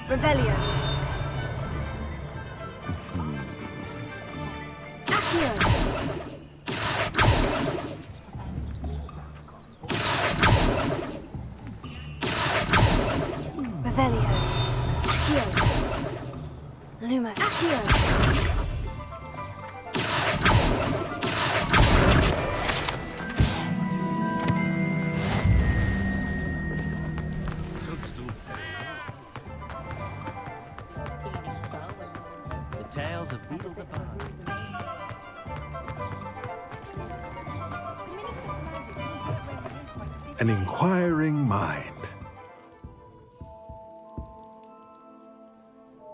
Revelio. Accio. Revelio. Accio. Luma. Accio. Tales of Beetle the Bard. An inquiring mind.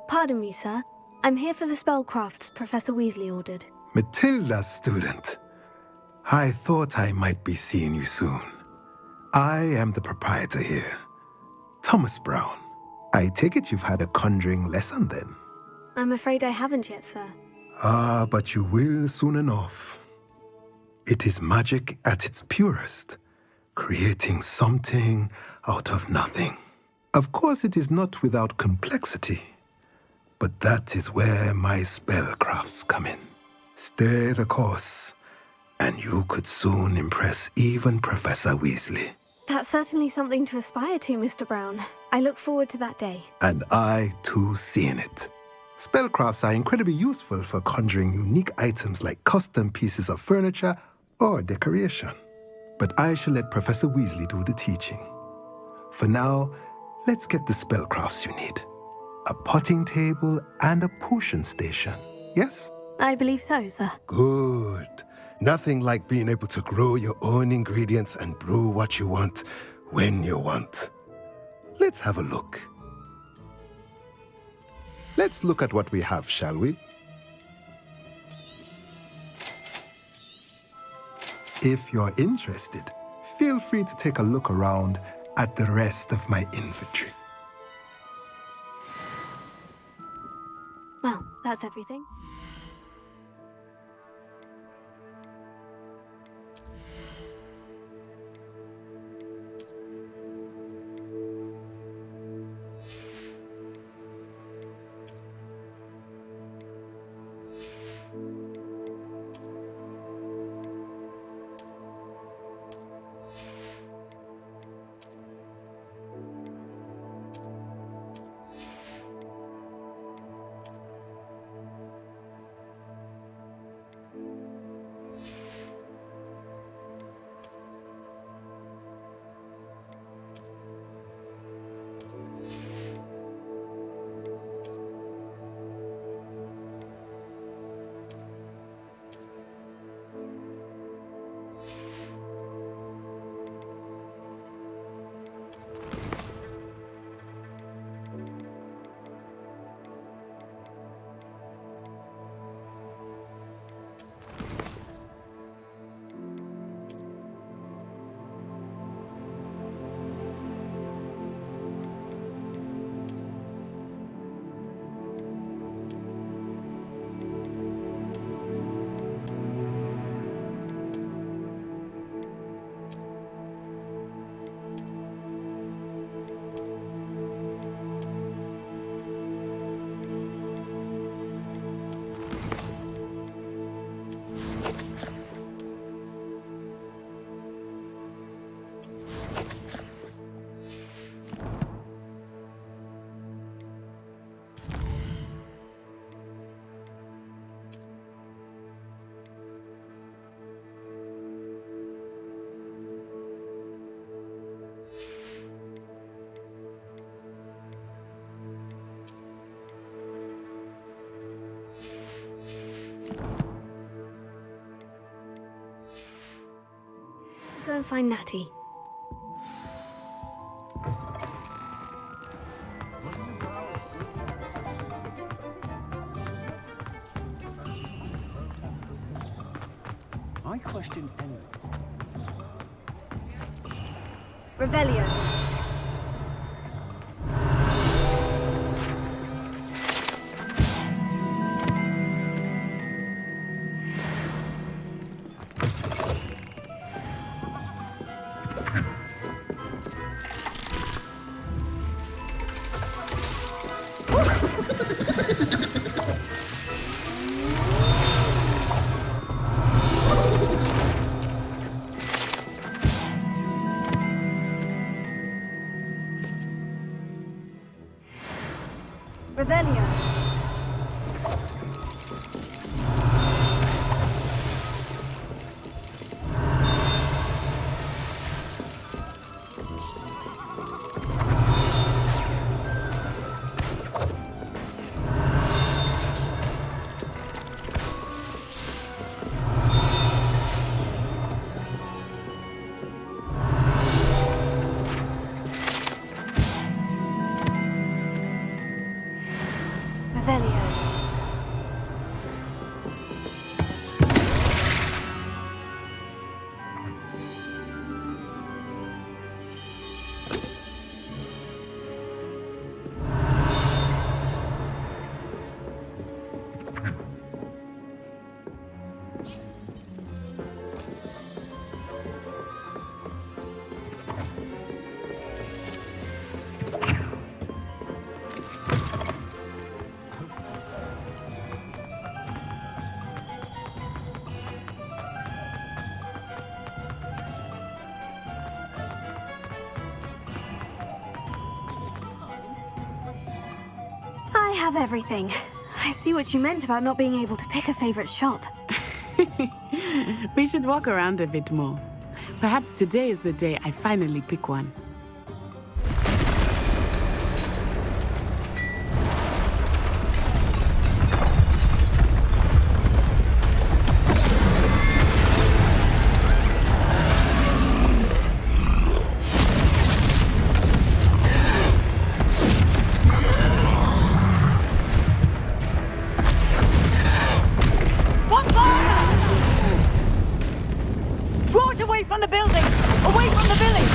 Pardon me, sir. I'm here for the spellcrafts Professor Weasley ordered. Matilda's student. I thought I might be seeing you soon. I am the proprietor here, Thomas Brown. I take it you've had a conjuring lesson then? I'm afraid I haven't yet, sir. Ah, but you will soon enough. It is magic at its purest, creating something out of nothing. Of course, it is not without complexity, but that is where my spellcrafts come in. Stay the course, and you could soon impress even Professor Weasley. That's certainly something to aspire to, Mr. Brown. I look forward to that day. And I, too, seeing it. Spellcrafts are incredibly useful for conjuring unique items like custom pieces of furniture or decoration. But I shall let Professor Weasley do the teaching. For now, let's get the spellcrafts you need. A potting table and a potion station, yes? I believe so, sir. Good. Nothing like being able to grow your own ingredients and brew what you want when you want. Let's have a look. Let's look at what we have, shall we? If you're interested, feel free to take a look around at the rest of my inventory. Well, that's everything. and find Natty. I question anyone. Revelio. Revelio. Revelio. I have everything. I see what you meant about not being able to pick a favorite shop. We should walk around a bit more. Perhaps today is the day I finally pick one. Draw it away from the building! Away from the village!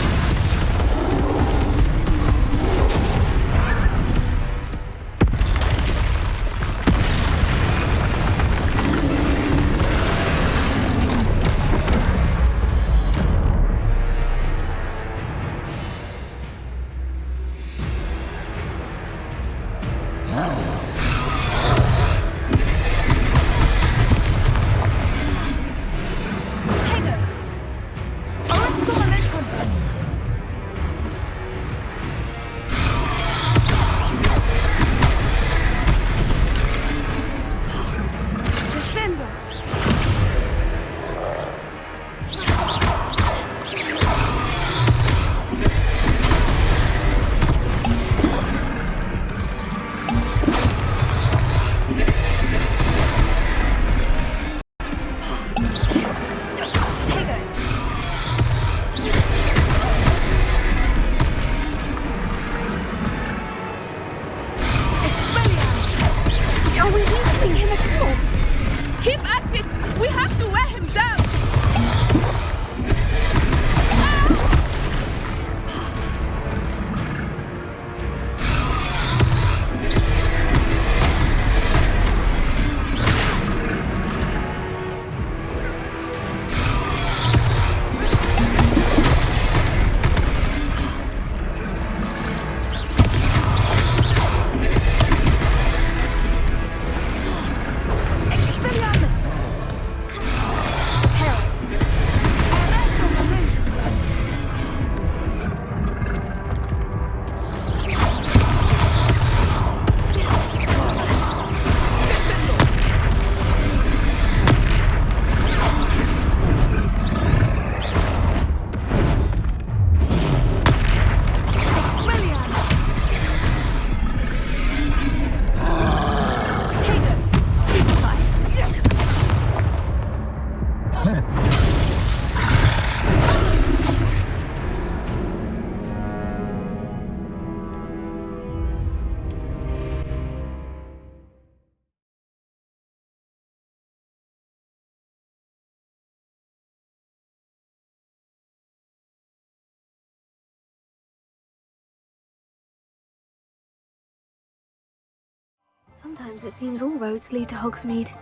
Sometimes it seems all roads lead to Hogsmeade.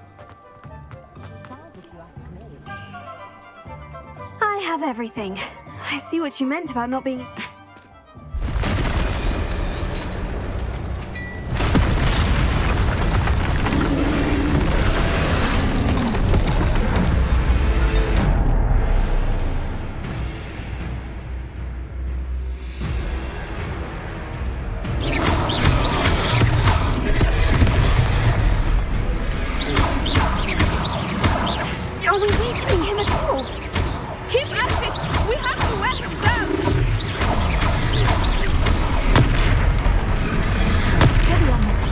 I have everything. I see what you meant about not being... Are we weakening him at all? Keep at it! We have to wear him down! Steady on this.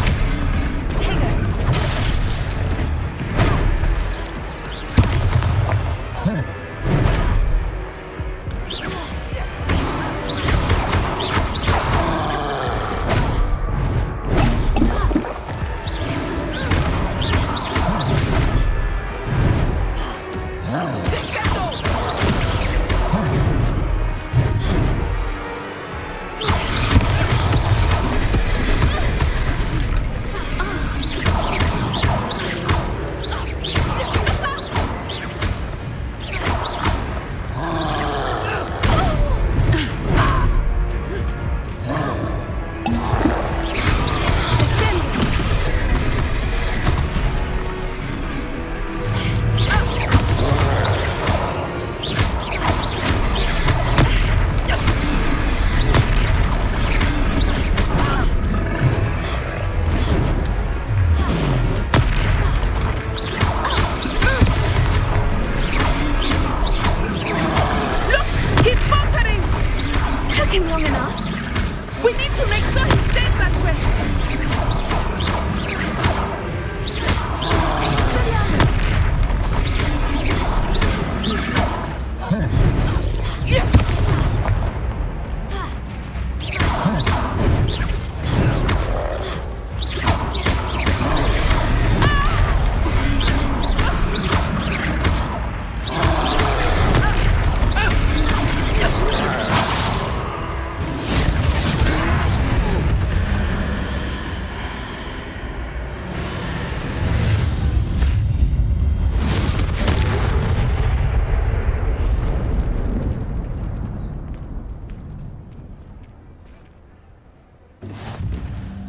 Him long enough. We need to make sure he stays that way.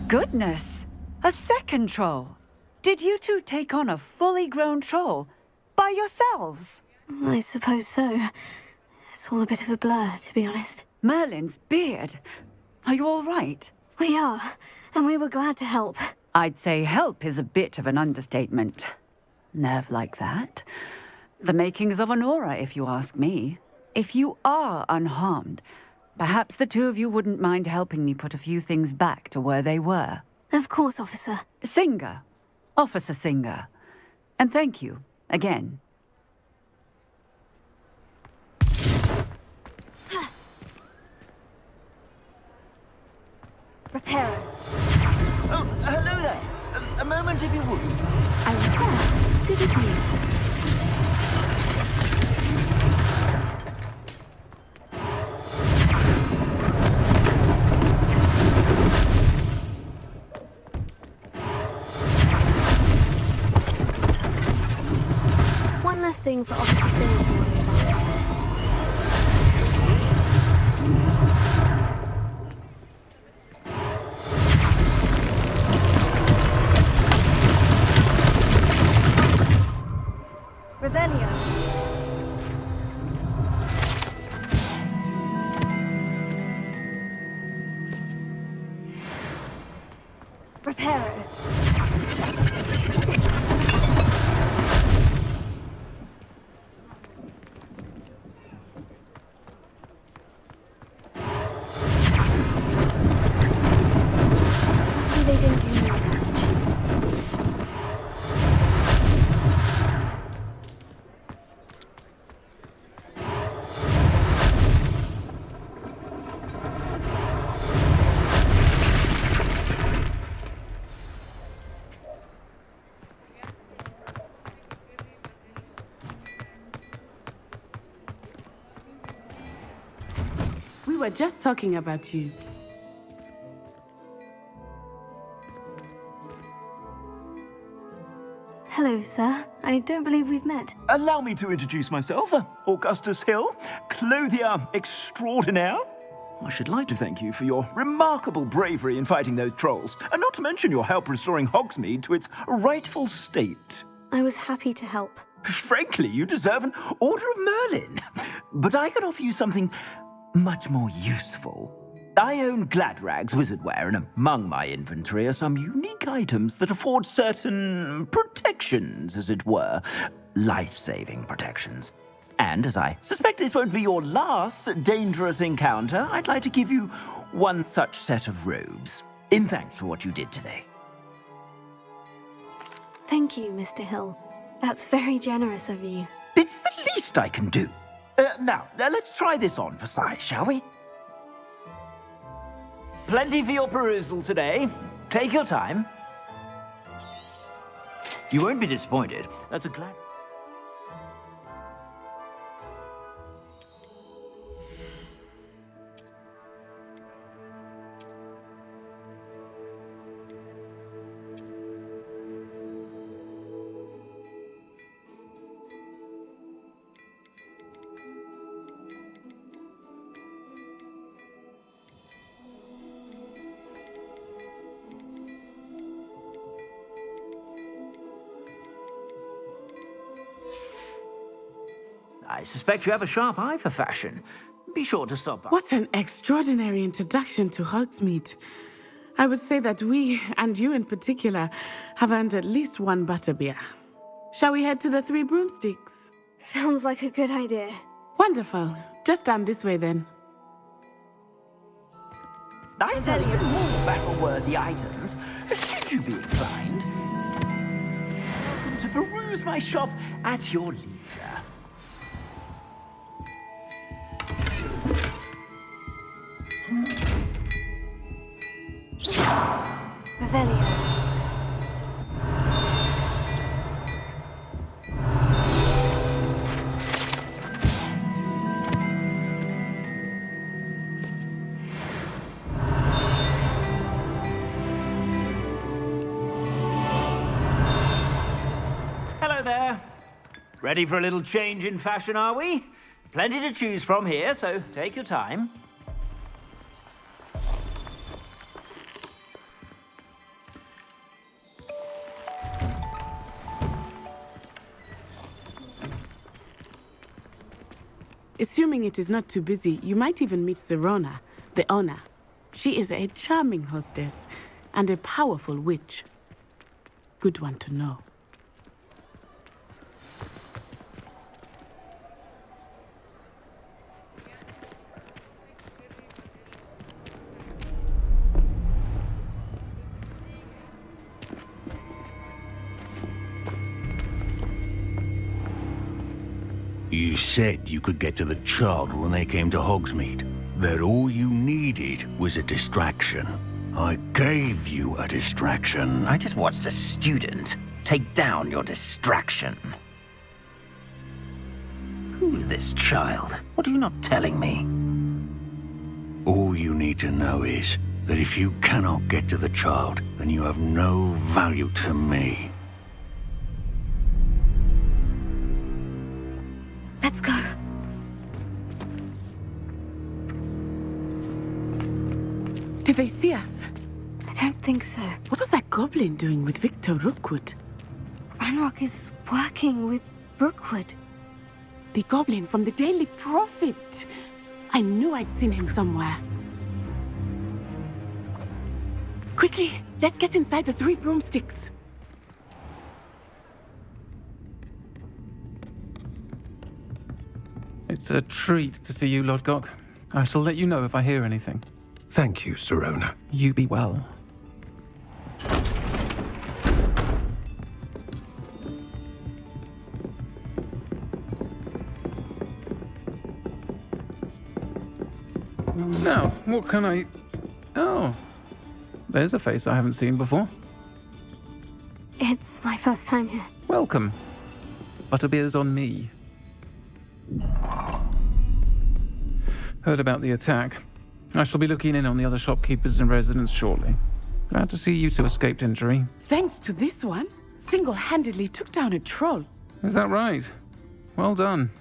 Goodness! A second troll! Did you two take on a fully grown troll? By yourselves? I suppose so. It's all a bit of a blur, to be honest. Merlin's beard. Are you all right? We are, and we were glad to help. I'd say help is a bit of an understatement. Nerve like that. The makings of an aura, if you ask me. If you are unharmed, perhaps the two of you wouldn't mind helping me put a few things back to where they were. Of course, officer. Singer. Officer Singer. And thank you, again. Repairer. Oh, hello there. A moment if you would. I repair. Good as new. One less thing for Officer Singer to worry about. Revelio. Reparo. They didn't do more damage. We were just talking about you. Hello, sir. I don't believe we've met. Allow me to introduce myself. Augustus Hill, clothier extraordinaire. I should like to thank you for your remarkable bravery in fighting those trolls, and not to mention your help restoring Hogsmeade to its rightful state. I was happy to help. Frankly, you deserve an Order of Merlin. But I can offer you something much more useful. I own Gladrag's wizardware, and among my inventory are some unique items that afford certain protections, as it were. Life-saving protections. And as I suspect this won't be your last dangerous encounter, I'd like to give you one such set of robes, in thanks for what you did today. Thank you, Mr. Hill. That's very generous of you. It's the least I can do. Now, let's try this on for size, shall we? Plenty for your perusal today. Take your time. You won't be disappointed. That's a glad... I suspect you have a sharp eye for fashion. Be sure to stop by. What an extraordinary introduction to Hogsmeade. I would say that we, and you in particular, have earned at least one butterbeer. Shall we head to the Three Broomsticks? Sounds like a good idea. Wonderful. Just down this way then. I sell even more battle-worthy items, should you be inclined. Welcome to peruse my shop at your leisure. Revelio. Hello there. Ready for a little change in fashion, are we? Plenty to choose from here, so take your time. Assuming it is not too busy, you might even meet Serona, the owner. She is a charming hostess and a powerful witch. Good one to know. You said you could get to the child when they came to Hogsmeade. That all you needed was a distraction. I gave you a distraction. I just watched a student take down your distraction. Who's this child? What are you not telling me? All you need to know is that if you cannot get to the child, then you have no value to me. Let's go. Did they see us? I don't think so. What was that goblin doing with Victor Rookwood? Ranrock is working with Rookwood. The goblin from the Daily Prophet. I knew I'd seen him somewhere. Quickly, let's get inside the Three Broomsticks. It's a treat to see you, Lodgok. I shall let you know if I hear anything. Thank you, Serona. You be well. Now, what can I... Oh, there's a face I haven't seen before. It's my first time here. Welcome. Butterbeer's on me. Heard about the attack. I shall be looking in on the other shopkeepers and residents shortly. Glad to see you two escaped injury. Thanks to this one, single-handedly took down a troll. Is that right? Well done.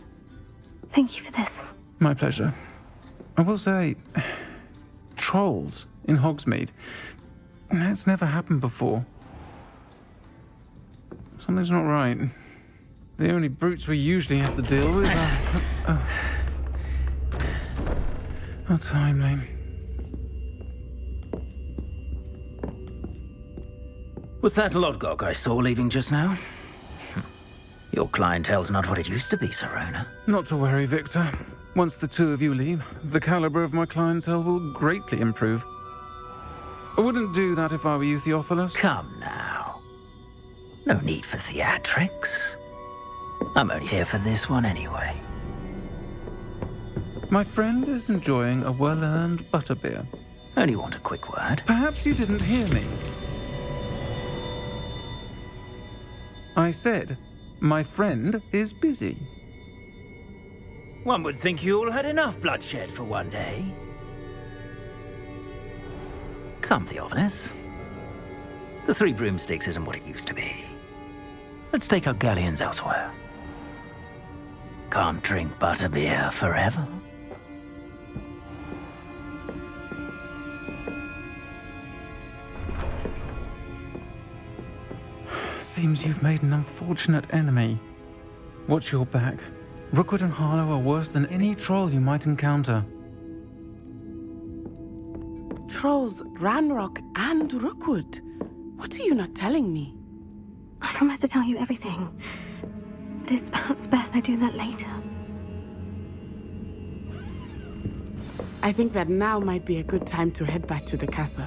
Thank you for this. My pleasure. I will say, trolls in Hogsmeade. That's never happened before. Something's not right. The only brutes we usually have to deal with are... How timely. Was that Lodgok I saw leaving just now? Your clientele's not what it used to be, Serona. Not to worry, Victor. Once the two of you leave, the caliber of my clientele will greatly improve. I wouldn't do that if I were you, Theophilus. Come now. No need for theatrics. I'm only here for this one anyway. My friend is enjoying a well-earned butterbeer. Only want a quick word. Perhaps you didn't hear me. I said, my friend is busy. One would think you all had enough bloodshed for one day. Come, Theophilus. The Three Broomsticks isn't what it used to be. Let's take our galleons elsewhere. Can't drink butterbeer forever. Seems you've made an unfortunate enemy. Watch your back. Rookwood and Harlow are worse than any troll you might encounter. Trolls, Ranrock, and Rookwood. What are you not telling me? I promise to tell you everything. But it's perhaps best I do that later. I think that now might be a good time to head back to the castle.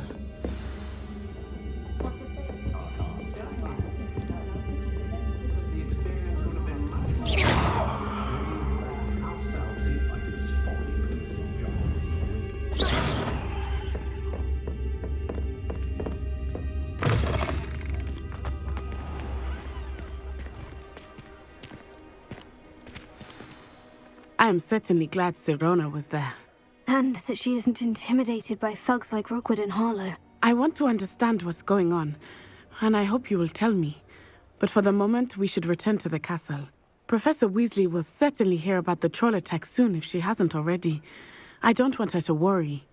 I am certainly glad Serona was there. And that she isn't intimidated by thugs like Rookwood and Harlow. I want to understand what's going on, and I hope you will tell me. But for the moment, we should return to the castle. Professor Weasley will certainly hear about the troll attack soon if she hasn't already. I don't want her to worry.